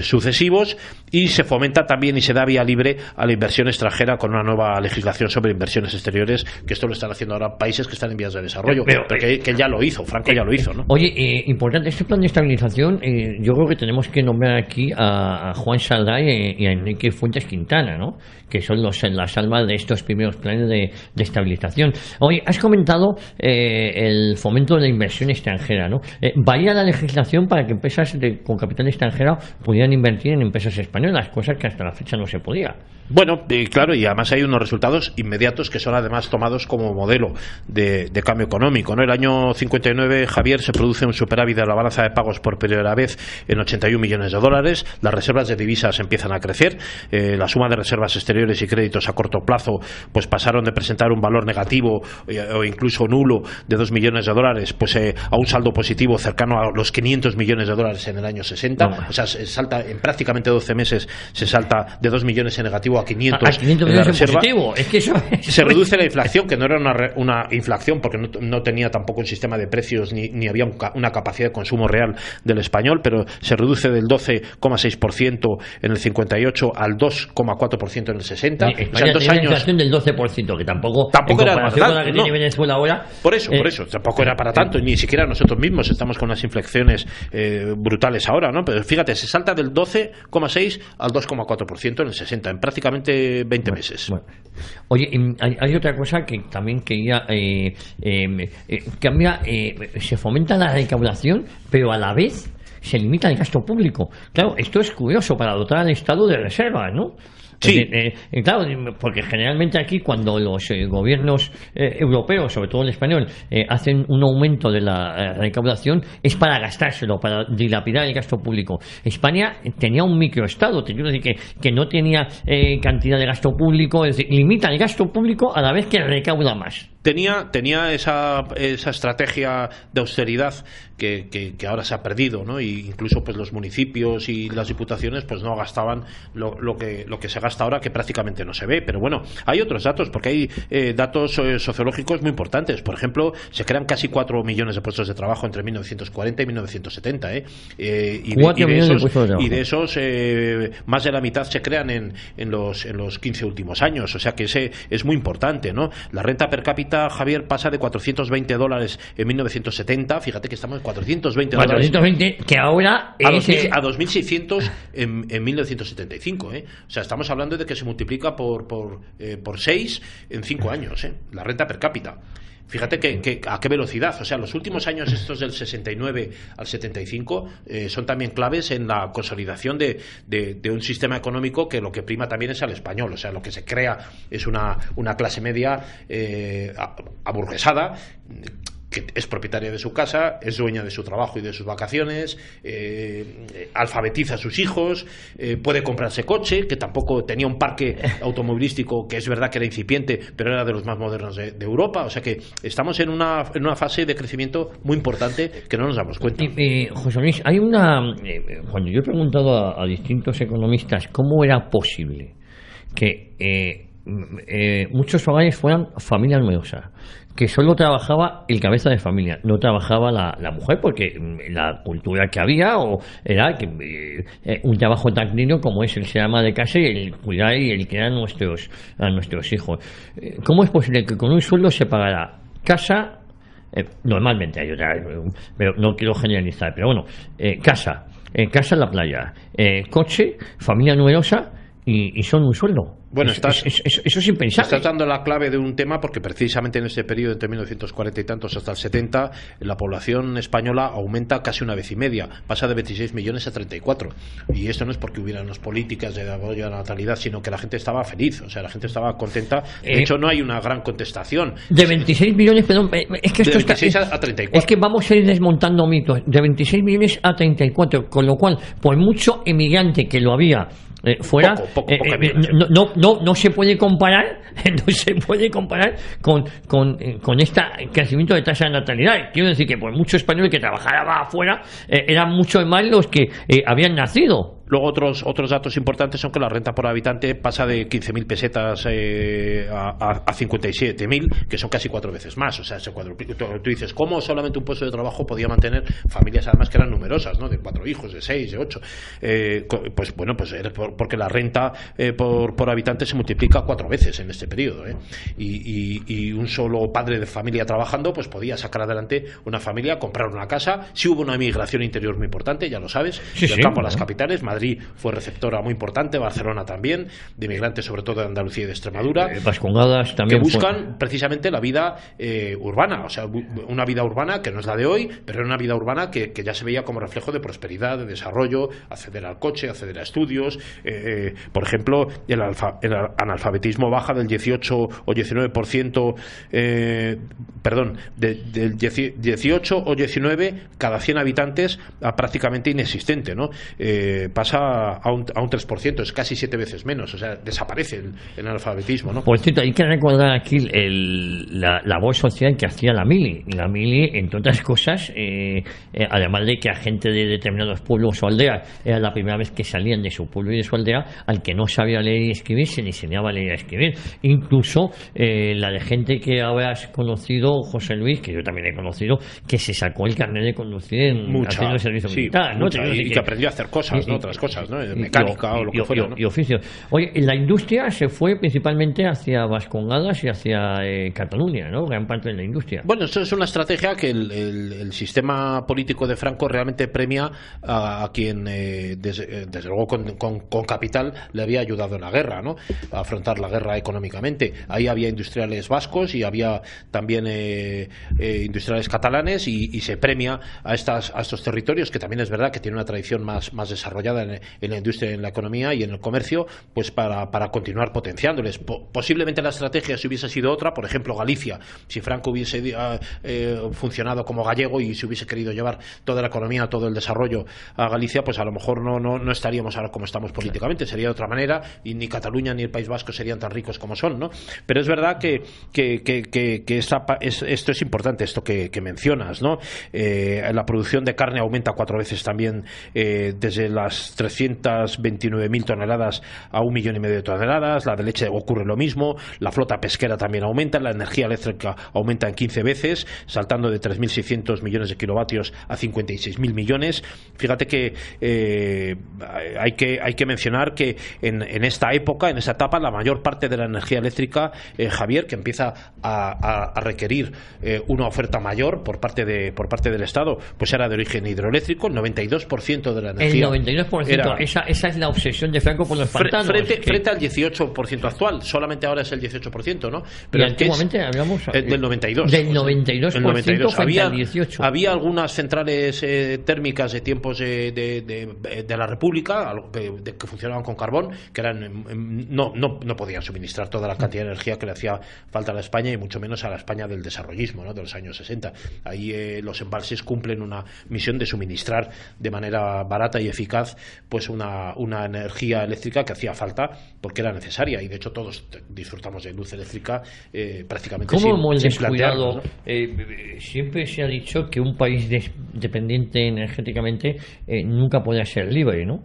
sucesivos, y se fomenta también y se da vía libre a la inversión extranjera con una nueva legislación sobre inversiones exteriores, que esto lo están haciendo ahora países que están en vías de desarrollo, pero que ya lo hizo, Franco ya lo hizo, ¿no? Oye, importante, este plan de estabilización, yo creo que tenemos que nombrar aquí a Juan Saldá y a Enrique Fuentes Quintana, ¿no? Que son las almas de estos primeros planes de estabilización. Oye, has comentado el fomento de la inversión extranjera, ¿no? ¿Varía la legislación para que empresas con capital extranjero pudieran invertir en empresas españolas, cosas que hasta la fecha no se podía? Bueno, claro, y además hay unos resultados inmediatos que son además tomados como modelo de cambio económico, ¿no? El año 59, Javier, se produce un superávit de la balanza de pagos por primera vez en 81 millones de dólares. Las reservas de divisas empiezan a crecer. La suma de reservas exteriores y créditos a corto plazo pues pasaron de presentar un valor negativo o incluso nulo de 2 millones de dólares pues a un saldo positivo cercano a los 500 millones de dólares en el año 60. O sea, salta en prácticamente 12 meses, se salta de 2 millones en negativo a 500 en la reserva. Es que se reduce la inflación, que no era una inflación porque no tenía tampoco un sistema de precios ni había una capacidad de consumo real del español, pero se reduce del 12,6% en el 58 al 2,4% en el 60. España, o sea, en 2 años, una inflación del 12%, que tampoco era para tanto, la que tiene Venezuela ahora. Por eso, tampoco era para tanto, ni siquiera nosotros mismos estamos con unas inflaciones brutales ahora, ¿no? Pero fíjate, se salta del 12,6 al 2,4% en el 60, en prácticamente 20 meses. Bueno. Oye, hay otra cosa que también quería cambia, se fomenta la recaudación, pero a la vez se limita el gasto público. Claro, esto es curioso para dotar al Estado de reservas, ¿no? Sí. Claro, porque generalmente aquí cuando los gobiernos europeos, sobre todo el español, hacen un aumento de la recaudación es para gastárselo, para dilapidar el gasto público. España tenía un microestado, te quiero decir que no tenía cantidad de gasto público, es decir, limita el gasto público a la vez que recauda más. Tenía esa estrategia de austeridad que ahora se ha perdido, ¿no? Y incluso pues los municipios y las diputaciones pues no gastaban lo que se gasta ahora, que prácticamente no se ve. Pero bueno, hay otros datos, porque hay datos sociológicos muy importantes. Por ejemplo, se crean casi 4 millones de puestos de trabajo entre 1940 y 1970, y de esos más de la mitad se crean en los 15 últimos años. O sea que ese es muy importante, ¿no? La renta per cápita, Javier, pasa de $420 en 1970, fíjate que estamos en $420, 420, que ahora a 2.600 en 1975, O sea, estamos hablando de que se multiplica por 6 en 5 años, la renta per cápita. Fíjate que a qué velocidad. O sea, los últimos años estos del 69 al 75 son también claves en la consolidación de un sistema económico que lo que prima también es al español. O sea, lo que se crea es una clase media aburguesada, que es propietaria de su casa, es dueña de su trabajo y de sus vacaciones, alfabetiza a sus hijos, puede comprarse coche, que tampoco tenía un parque automovilístico que es verdad que era incipiente, pero era de los más modernos de Europa. O sea que estamos en una fase de crecimiento muy importante que no nos damos cuenta. José Luis, hay cuando yo he preguntado a distintos economistas cómo era posible que muchos hogares fueran familia numerosa, que solo trabajaba el cabeza de familia, no trabajaba la mujer, porque la cultura que había era que un trabajo tan digno como es el ser ama de casa y el cuidar y el criar a nuestros hijos. ¿Cómo es posible que con un sueldo se pagara casa, normalmente hay otra, pero no quiero generalizar, pero bueno, casa en la playa, coche, familia numerosa y son un sueldo? Bueno, eso es impensable. Estás dando la clave de un tema, porque precisamente en ese periodo, entre 1940 y tantos hasta el 70, la población española aumenta casi 1,5 veces, pasa de 26 millones a 34. Y esto no es porque hubiera unas políticas de apoyo a la natalidad, sino que la gente estaba feliz, o sea, la gente estaba contenta. De hecho, no hay una gran contestación. De 26 millones, perdón, es que esto de 26 a 34. Es que vamos a ir desmontando mitos. De 26 millones a 34, con lo cual, por mucho emigrante que lo había fuera, no se puede comparar con este crecimiento de tasa de natalidad. Quiero decir que por mucho español que trabajara afuera, eran muchos más los que habían nacido. Luego otros datos importantes son que la renta por habitante pasa de 15.000 pesetas a 57.000, que son casi 4 veces más. O sea, tú dices, ¿cómo solamente un puesto de trabajo podía mantener familias además que eran numerosas, ¿no? De 4 hijos, de 6, de 8? Pues bueno, pues porque la renta por habitante se multiplica 4 veces en este periodo, y un solo padre de familia trabajando pues podía sacar adelante una familia, comprar una casa. Sí hubo una migración interior muy importante, ya lo sabes, del campo a las capitales. Madrid fue receptora muy importante, Barcelona también, de inmigrantes sobre todo de Andalucía y de Extremadura, Vascongadas también, que buscan precisamente la vida urbana, o sea, una vida urbana que no es la de hoy, pero era una vida urbana que ya se veía como reflejo de prosperidad, de desarrollo, acceder al coche, acceder a estudios. Por ejemplo, el analfabetismo baja del 18 o 19%, del 18 o 19 cada 100 habitantes a prácticamente inexistente, ¿no? Pasa a un 3%, es casi 7 veces menos, o sea, desaparece el analfabetismo, ¿no? Por cierto, hay que recordar aquí la labor social que hacía la Mili. La Mili, entre otras cosas, además de que a gente de determinados pueblos o aldeas era la primera vez que salían de su pueblo y de su aldea, al que no sabía leer y escribir se le enseñaba a leer y a escribir. Incluso la de gente que habrás conocido, José Luis, que yo también he conocido, que se sacó el carnet de conducir haciendo el servicio militar, ¿no? Y que aprendió a hacer cosas, ¿no? Otras cosas, ¿no? Mecánica o lo que fuera, ¿no? Y oficio. Oye, la industria se fue principalmente hacia Vascongadas y hacia Cataluña, ¿no? Gran parte de la industria. Bueno, esto es una estrategia que el sistema político de Franco realmente premia a quien, desde luego con capital, le había ayudado en la guerra, ¿no? A afrontar la guerra económicamente. Ahí había industriales vascos y había también industriales catalanes, y se premia a estos territorios, que también es verdad que tienen una tradición más desarrollada en la industria, en la economía y en el comercio, pues para continuar potenciándoles. Posiblemente la estrategia si hubiese sido otra, por ejemplo Galicia, si Franco hubiese funcionado como gallego y se hubiese querido llevar toda la economía, todo el desarrollo a Galicia, pues a lo mejor no estaríamos ahora como estamos políticamente, sería de otra manera, y ni Cataluña ni el País Vasco serían tan ricos como son, ¿no? Pero es verdad que esto es importante, esto que mencionas, ¿no? La producción de carne aumenta 4 veces también, desde las 329.000 toneladas a 1,5 millones de toneladas. La de leche ocurre lo mismo, la flota pesquera también aumenta, la energía eléctrica aumenta en 15 veces, saltando de 3.600 millones de kilovatios a 56.000 millones. Fíjate que hay que mencionar que en esta época, en esta etapa, la mayor parte de la energía eléctrica, Javier, que empieza a requerir una oferta mayor por parte del Estado, pues era de origen hidroeléctrico. El 92% de la energía, el 92%, 18%. Esa es la obsesión de Franco por los pantanos. Frente al 18% actual. Solamente ahora es el 18%, ¿no? Pero antiguamente hablamos del 92. Del 92%. Había algunas centrales térmicas de tiempos de la República que funcionaban con carbón, que eran no podían suministrar toda la cantidad de energía que le hacía falta a la España, y mucho menos a la España del desarrollismo, ¿no? De los años 60. Ahí los embalses cumplen una misión de suministrar de manera barata y eficaz pues una energía eléctrica que hacía falta porque era necesaria, y de hecho todos disfrutamos de luz eléctrica prácticamente sin plantearnos, ¿no? Siempre se ha dicho que un país dependiente energéticamente nunca podía ser libre, ¿no?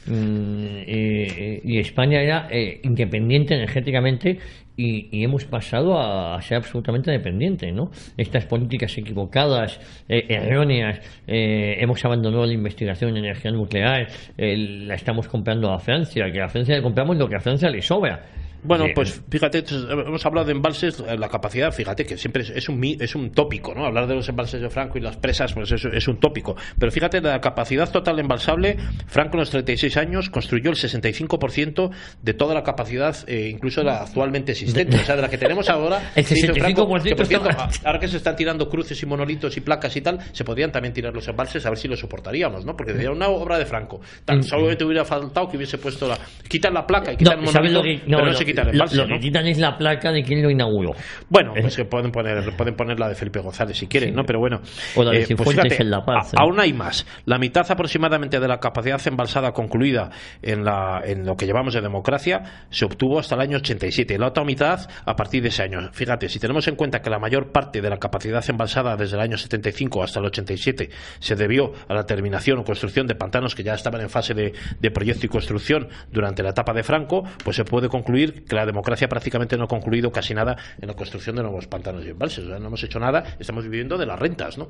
Y España era independiente energéticamente y hemos pasado a ser absolutamente dependiente, ¿no? Estas políticas equivocadas, erróneas, hemos abandonado la investigación en energía nuclear, la estamos comprando a Francia, que a Francia le compramos lo que a Francia le sobra. Bueno, pues fíjate, hemos hablado de embalses, la capacidad, fíjate que siempre es un tópico, ¿no? Hablar de los embalses de Franco y las presas, pues es un tópico. Pero fíjate, la capacidad total embalsable, Franco en los 36 años construyó el 65% de toda la capacidad, incluso la actualmente existente, o sea, de la que tenemos ahora. El 65%. Franco, que, por cierto, ahora que se están tirando cruces y monolitos y placas y tal, se podrían también tirar los embalses, a ver si lo soportaríamos, ¿no? Porque sería una obra de Franco. Solamente hubiera faltado que hubiese puesto quitan la placa y quitan el monolito, pero no se quita el embalse, lo que quitan es la placa de quien lo inauguró. Bueno, pues que pueden poner la de Felipe González si quieren, ¿no? Pero bueno, o la de Cifuentes, pues en La Paz, aún hay más. La mitad aproximadamente de la capacidad embalsada concluida en lo que llevamos de democracia se obtuvo hasta el año 87, y la otra mitad a partir de ese año. Fíjate, si tenemos en cuenta que la mayor parte de la capacidad embalsada desde el año 75 hasta el 87 se debió a la terminación o construcción de pantanos que ya estaban en fase de proyecto y construcción durante la etapa de Franco, pues se puede concluir que la democracia prácticamente no ha concluido casi nada en la construcción de nuevos pantanos y embalses. O sea, no hemos hecho nada, estamos viviendo de las rentas, ¿no?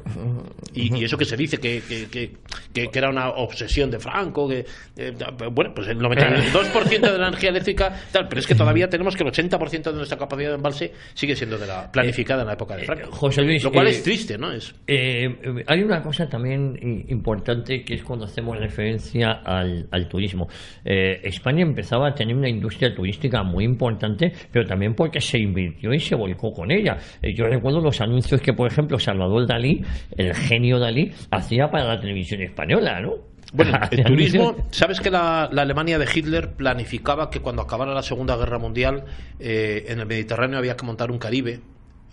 Y eso que se dice que era una obsesión de Franco, bueno, pues el 92% de la energía eléctrica, tal, pero es que todavía tenemos que el 80% de nuestra capacidad de embalse sigue siendo planificada en la época de Franco. José Luis, lo cual es triste, ¿no? Hay una cosa también importante, que es cuando hacemos referencia al turismo. España empezaba a tener una industria turística muy importante, pero también porque se invirtió y se volcó con ella. Yo recuerdo los anuncios que, por ejemplo, Salvador Dalí, el genio Dalí, hacía para la televisión española, ¿no? Bueno, el turismo, ¿sabes que la Alemania de Hitler planificaba que cuando acabara la Segunda Guerra Mundial en el Mediterráneo había que montar un Caribe?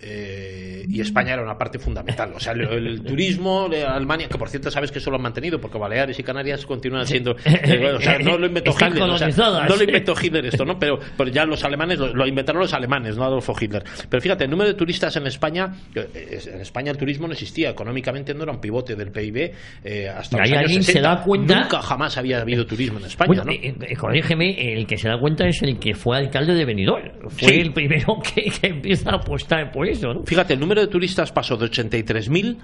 Y España era una parte fundamental. O sea, el turismo de Alemania, que por cierto sabes que eso lo han mantenido, porque Baleares y Canarias continúan siendo o sea, no lo inventó Hitler, o sea, no lo inventó Hitler esto, ¿no? Pero ya los alemanes lo inventaron los alemanes, no Adolfo Hitler. Pero fíjate, el número de turistas en España el turismo no existía, económicamente no era un pivote del PIB hasta los años 60. Se da cuenta, nunca jamás había habido turismo en España, ¿no? Corrígeme, el que se da cuenta es el que fue alcalde de Benidorm, fue el primero que empieza a apostar por eso, ¿no? Fíjate, el número de turistas pasó de 83.000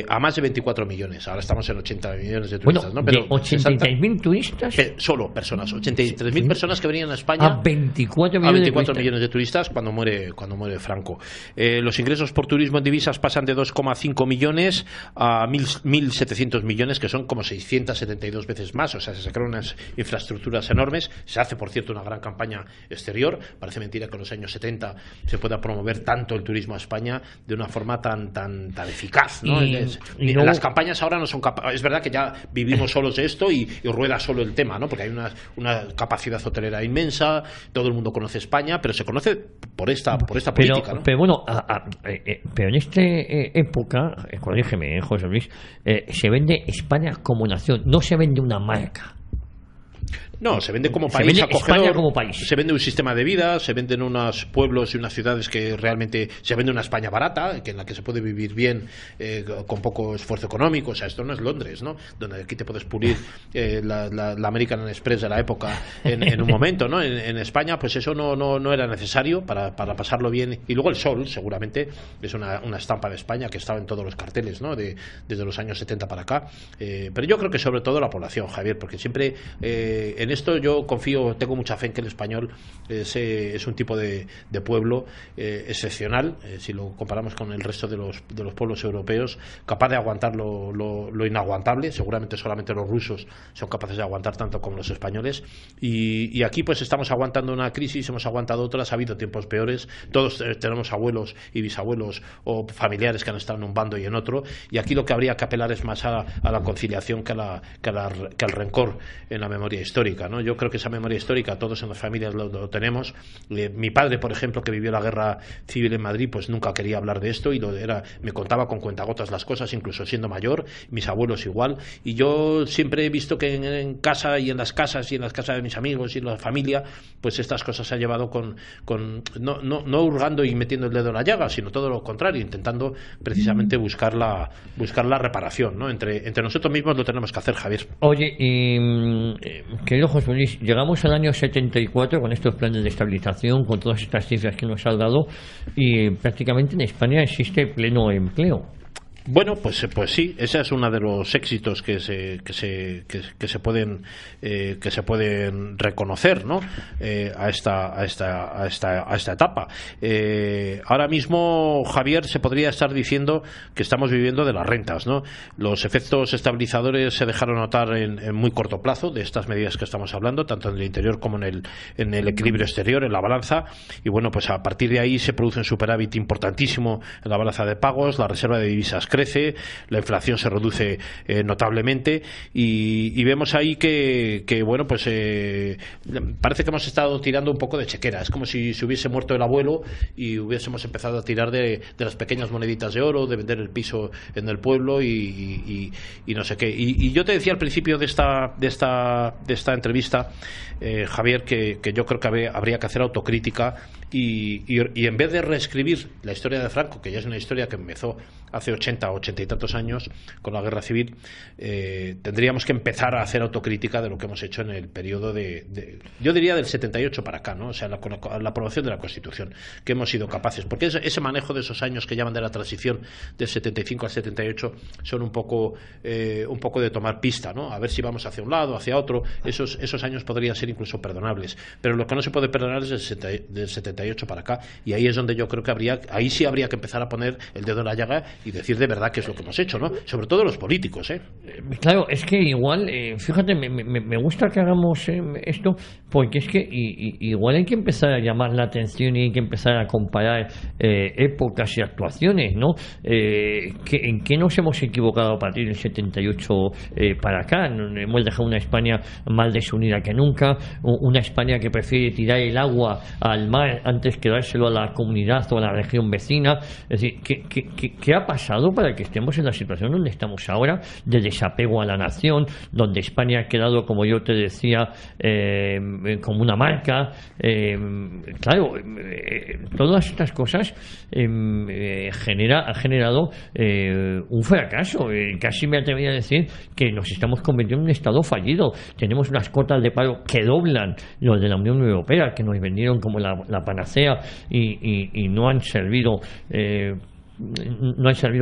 a más de 24 millones. Ahora estamos en 80 millones de turistas, ¿no? Pero 83.000 turistas. Solo personas, 83.000 personas que venían a España. A 24 millones de turistas cuando muere Franco. Los ingresos por turismo en divisas pasan de 2,5 millones a 1.700 millones, que son como 672 veces más. O sea, se crean unas infraestructuras enormes. Se hace, por cierto, una gran campaña exterior. Parece mentira que en los años 70 se pueda promover tanto el turismo a España de una forma tan eficaz, ¿no? Las campañas ahora no son capaces. Es verdad que ya vivimos solos de esto y rueda solo el tema, ¿no? Porque hay una capacidad hotelera inmensa, todo el mundo conoce España, pero se conoce por esta política, ¿no? Pero bueno, pero en esta época, corrígeme, José Luis, se vende España como nación, no se vende una marca. No, se vende como país acogedor, España como país. Se vende un sistema de vida, se venden unos pueblos y unas ciudades que realmente se vende una España barata, en la que se puede vivir bien con poco esfuerzo económico. O sea, esto no es Londres, ¿no? Donde aquí te puedes pulir la American Express de la época en un momento, ¿no? En España, pues eso no era necesario para pasarlo bien. Y luego el sol, seguramente, es una estampa de España que estaba en todos los carteles, ¿no? Desde los años 70 para acá. Pero yo creo que sobre todo la población, Javier, porque siempre en en esto yo confío, tengo mucha fe en que el español es un tipo de pueblo excepcional, si lo comparamos con el resto de los pueblos europeos, capaz de aguantar lo inaguantable. Seguramente solamente los rusos son capaces de aguantar tanto como los españoles, y aquí pues estamos aguantando una crisis, hemos aguantado otras, ha habido tiempos peores, todos tenemos abuelos y bisabuelos o familiares que han estado en un bando y en otro, y aquí lo que habría que apelar es más a la conciliación que al rencor en la memoria histórica, ¿no? Yo creo que esa memoria histórica todos en las familias lo tenemos. Mi padre, por ejemplo, que vivió la guerra civil en Madrid, pues nunca quería hablar de esto y me contaba con cuentagotas las cosas, incluso siendo mayor, mis abuelos igual, y yo siempre he visto que en casa y en las casas de mis amigos y en la familia, pues estas cosas se han llevado no hurgando y metiendo el dedo en la llaga, sino todo lo contrario, intentando precisamente buscar la reparación, ¿no? Entre nosotros mismos lo tenemos que hacer, Javier. Oye, querido José Luis, llegamos al año 74 con estos planes de estabilización, con todas estas cifras que nos has dado, y prácticamente en España existe pleno empleo. Bueno, pues sí, ese es uno de los éxitos que se pueden reconocer, ¿no? A esta etapa. Ahora mismo, Javier, se podría estar diciendo que estamos viviendo de las rentas, ¿no? Los efectos estabilizadores se dejaron notar en muy corto plazo de estas medidas que estamos hablando, tanto en el interior como en el equilibrio exterior, en la balanza, y bueno, pues a partir de ahí se produce un superávit importantísimo en la balanza de pagos, la reserva de divisas crece, la inflación se reduce notablemente, y vemos ahí que bueno, pues parece que hemos estado tirando un poco de chequera. Es como si se hubiese muerto el abuelo y hubiésemos empezado a tirar de las pequeñas moneditas de oro, de vender el piso en el pueblo y no sé qué. Y yo te decía al principio de esta entrevista, Javier, que yo creo que habría que hacer autocrítica y en vez de reescribir la historia de Franco, que ya es una historia que empezó hace 80 y tantos años con la guerra civil, tendríamos que empezar a hacer autocrítica de lo que hemos hecho en el periodo yo diría del 78 para acá, ¿no? O sea, con la aprobación de la Constitución, que hemos sido capaces, porque ese manejo de esos años que llaman de la transición del 75 al 78 son un poco de tomar pista, ¿no? A ver si vamos hacia un lado, hacia otro. Esos años podrían ser incluso perdonables, pero lo que no se puede perdonar es del 78 para acá, y ahí es donde yo creo que ahí sí habría que empezar a poner el dedo en la llaga y decir de verdad qué es lo que hemos hecho, ¿no? Sobre todo los políticos, ¿eh? Claro, es que igual, fíjate, me gusta que hagamos esto, porque es que igual hay que empezar a llamar la atención y hay que empezar a comparar épocas y actuaciones, ¿no? ¿En qué nos hemos equivocado a partir del 78 para acá? Hemos dejado una España más desunida que nunca, una España que prefiere tirar el agua al mar antes que dárselo a la comunidad o a la región vecina. Es decir, ¿qué ha pasado para que estemos en la situación donde estamos ahora, de desapego a la nación, donde España ha quedado, como yo te decía, como una marca? Claro, todas estas cosas ha generado un fracaso. Casi me atrevería a decir que nos estamos convirtiendo en un estado fallido. Tenemos unas cotas de paro que doblan los de la Unión Europea, que nos vendieron como la panacea y no han servido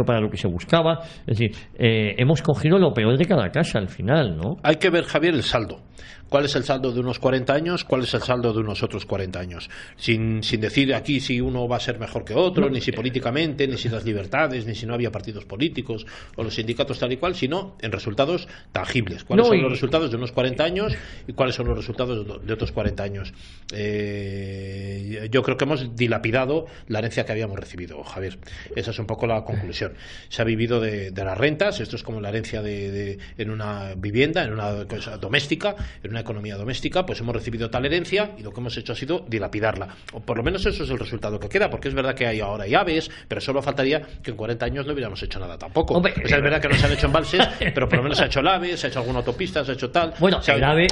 para lo que se buscaba. Es decir, hemos cogido lo peor de cada casa al final, ¿no? Hay que ver, Javier, el saldo. ¿Cuál es el saldo de unos 40 años? ¿Cuál es el saldo de unos otros 40 años? Sin decir aquí si uno va a ser mejor que otro, ni si políticamente, ni si las libertades, ni si no había partidos políticos o los sindicatos tal y cual, sino en resultados tangibles. ¿Cuáles son los resultados de unos 40 años y cuáles son los resultados de otros 40 años? Yo creo que hemos dilapidado la herencia que habíamos recibido, Javier. Esa es un poco la conclusión. Se ha vivido de las rentas. Esto es como la herencia en una vivienda, en una cosa doméstica, en una economía doméstica. Pues hemos recibido tal herencia y lo que hemos hecho ha sido dilapidarla, o por lo menos eso es el resultado que queda, porque es verdad que ahora hay aves, pero solo faltaría que en 40 años no hubiéramos hecho nada tampoco. Hombre, es verdad que no se han hecho embalses, pero por lo menos se ha hecho el AVE, se ha hecho alguna autopista, se ha hecho tal. Bueno, el AVE,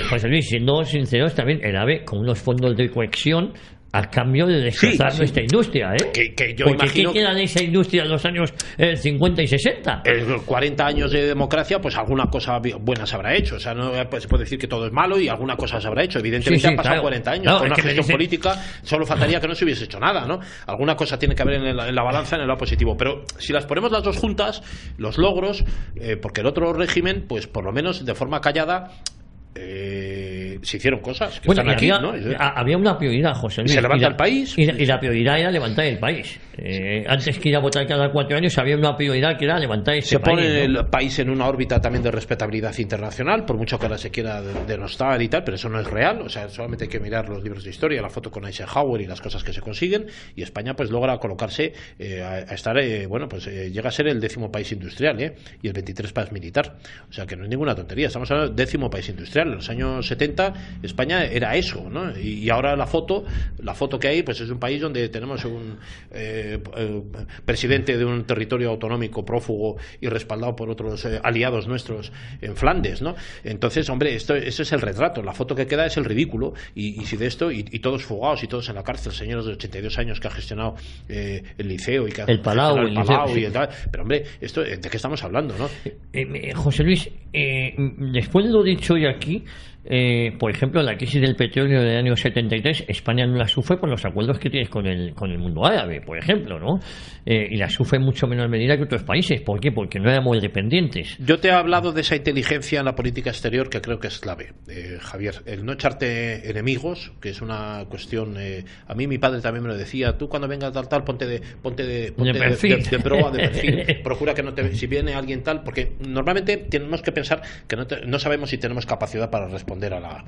José Luis, siendo sinceros, también el AVE con unos fondos de cohesión a cambio de destrozar nuestra industria, ¿eh? Que yo porque imagino ¿qué queda de esa industria en los años 50 y 60? 40 años de democracia, pues alguna cosa buena se habrá hecho. O sea, no se puede decir que todo es malo y alguna cosa se habrá hecho. Evidentemente han pasado 40 años. Con una gestión política solo faltaría que no se hubiese hecho nada, ¿no? Alguna cosa tiene que haber en la balanza, en el lado positivo. Pero si las ponemos las dos juntas, los logros, porque el otro régimen, pues por lo menos de forma callada, se hicieron cosas que bueno, están aquí, había una prioridad, José Luis. Se levanta el país. Y la prioridad era levantar el país. Antes que ir a votar cada 4 años, había una prioridad que era levantar este país. Se pone el país en una órbita también de respetabilidad internacional, por mucho que ahora se quiera denostar y tal, pero eso no es real. O sea, solamente hay que mirar los libros de historia, la foto con Eisenhower y las cosas que se consiguen, y España pues logra colocarse a estar, llega a ser el 10º país industrial, y el 23 país militar. O sea, que no es ninguna tontería. Estamos hablando del 10º país industrial. En los años 70 España era eso, ¿no? Y ahora la foto que hay, pues es un país donde tenemos un presidente de un territorio autonómico prófugo y respaldado por otros aliados nuestros en Flandes, ¿no? Entonces, hombre, eso es el retrato. La foto que queda es el ridículo, y si de esto, y todos fugados y todos en la cárcel, señores de 82 años que ha gestionado el liceo y que el Palau, y tal. Pero hombre, esto, ¿de qué estamos hablando, no? José Luis, después de lo dicho hoy aquí, por ejemplo, la crisis del petróleo del año 73, España no la sufre por los acuerdos que tienes con el mundo árabe, por ejemplo, ¿no? Y la sufre en mucho menor medida que otros países. ¿Por qué? Porque no éramos dependientes. Yo te he hablado de esa inteligencia en la política exterior que creo que es clave, Javier. El no echarte enemigos, que es una cuestión. A mí mi padre también me lo decía. Tú cuando vengas tal, ponte de proa, de perfil. Procura que no te. Si viene alguien tal, porque normalmente tenemos que pensar que no sabemos si tenemos capacidad para responder a la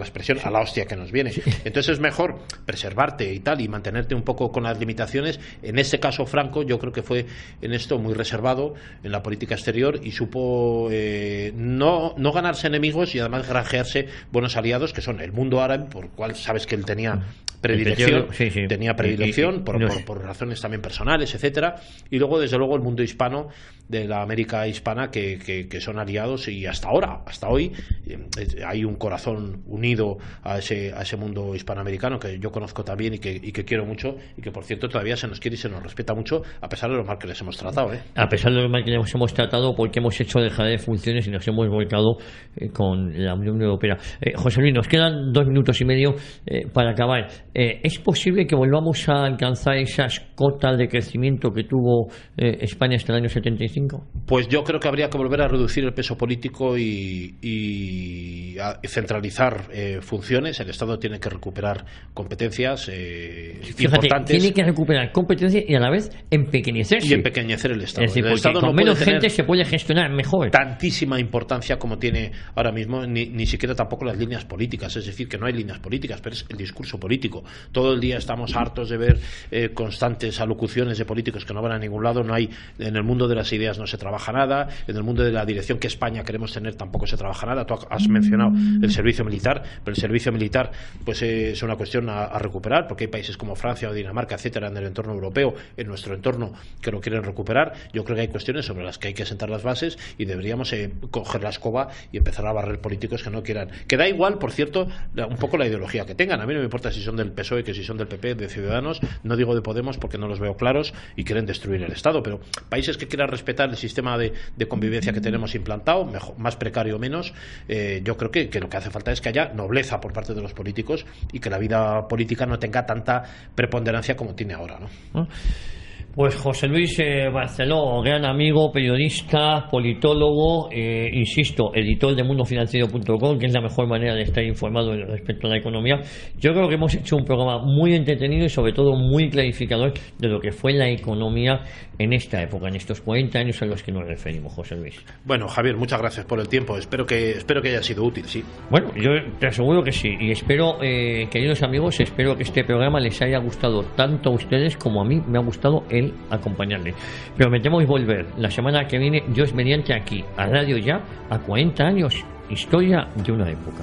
expresión, a la hostia que nos viene. Entonces es mejor preservarte y tal, y mantenerte un poco con las limitaciones. En este caso Franco, yo creo que fue en esto muy reservado en la política exterior, y supo no ganarse enemigos, y además granjearse buenos aliados, que son el mundo árabe, por el cual sabes que él tenía predilección, por razones también personales, etcétera, y luego desde luego el mundo hispano, de la América hispana, que son aliados, y hasta hoy hay un corazón unido a ese mundo hispanoamericano que yo conozco también y que quiero mucho, y que por cierto todavía se nos quiere y se nos respeta mucho, a pesar de lo mal que les hemos tratado, a pesar de lo mal que les hemos tratado, porque hemos hecho dejar de funciones y nos hemos volcado con la Unión Europea. José Luis, nos quedan 2 minutos y medio para acabar. ¿Es posible que volvamos a alcanzar esas cotas de crecimiento que tuvo España hasta el año 75? Pues yo creo que habría que volver a reducir el peso político y a centralizar funciones. El Estado tiene que recuperar competencias importantes. Tiene que recuperar competencias y a la vez empequeñecerse. Y empequeñecer el Estado. Es decir, el Estado con no menos puede gente se puede gestionar mejor. Tantísima importancia como tiene ahora mismo, ni siquiera tampoco las líneas políticas. Es decir, que no hay líneas políticas, pero es el discurso político. Todo el día estamos hartos de ver constantes alocuciones de políticos que no van a ningún lado. No hay, en el mundo de las ideas no se trabaja nada, en el mundo de la dirección que España queremos tener tampoco se trabaja nada. Tú has mencionado el servicio militar, pero el servicio militar pues es una cuestión a recuperar, porque hay países como Francia o Dinamarca, etcétera, en el entorno europeo, en nuestro entorno, que lo quieren recuperar. Yo creo que hay cuestiones sobre las que hay que sentar las bases, y deberíamos coger la escoba y empezar a barrer políticos que no quieran. Que da igual, por cierto, un poco la ideología que tengan. A mí no me importa si son del PSOE, que si son del PP, de Ciudadanos. No digo de Podemos porque no los veo claros y quieren destruir el Estado, pero países que quieran respetar el sistema de convivencia que tenemos implantado, mejor, más precario o menos, yo creo que lo que hace falta es que haya nobleza por parte de los políticos, y que la vida política no tenga tanta preponderancia como tiene ahora, ¿no? Pues José Luis Barceló, gran amigo, periodista, politólogo, insisto, editor de mundofinanciero.com, que es la mejor manera de estar informado respecto a la economía. Yo creo que hemos hecho un programa muy entretenido y sobre todo muy clarificador de lo que fue la economía en esta época, en estos 40 años a los que nos referimos, José Luis. Bueno, Javier, muchas gracias por el tiempo. Espero que haya sido útil, sí. Bueno, yo te aseguro que sí, y espero, queridos amigos, espero que este programa les haya gustado tanto a ustedes como a mí me ha gustado el acompañarle. Prometemos volver la semana que viene, Dios mediante, aquí a Radio Ya, a 40 años, historia de una época.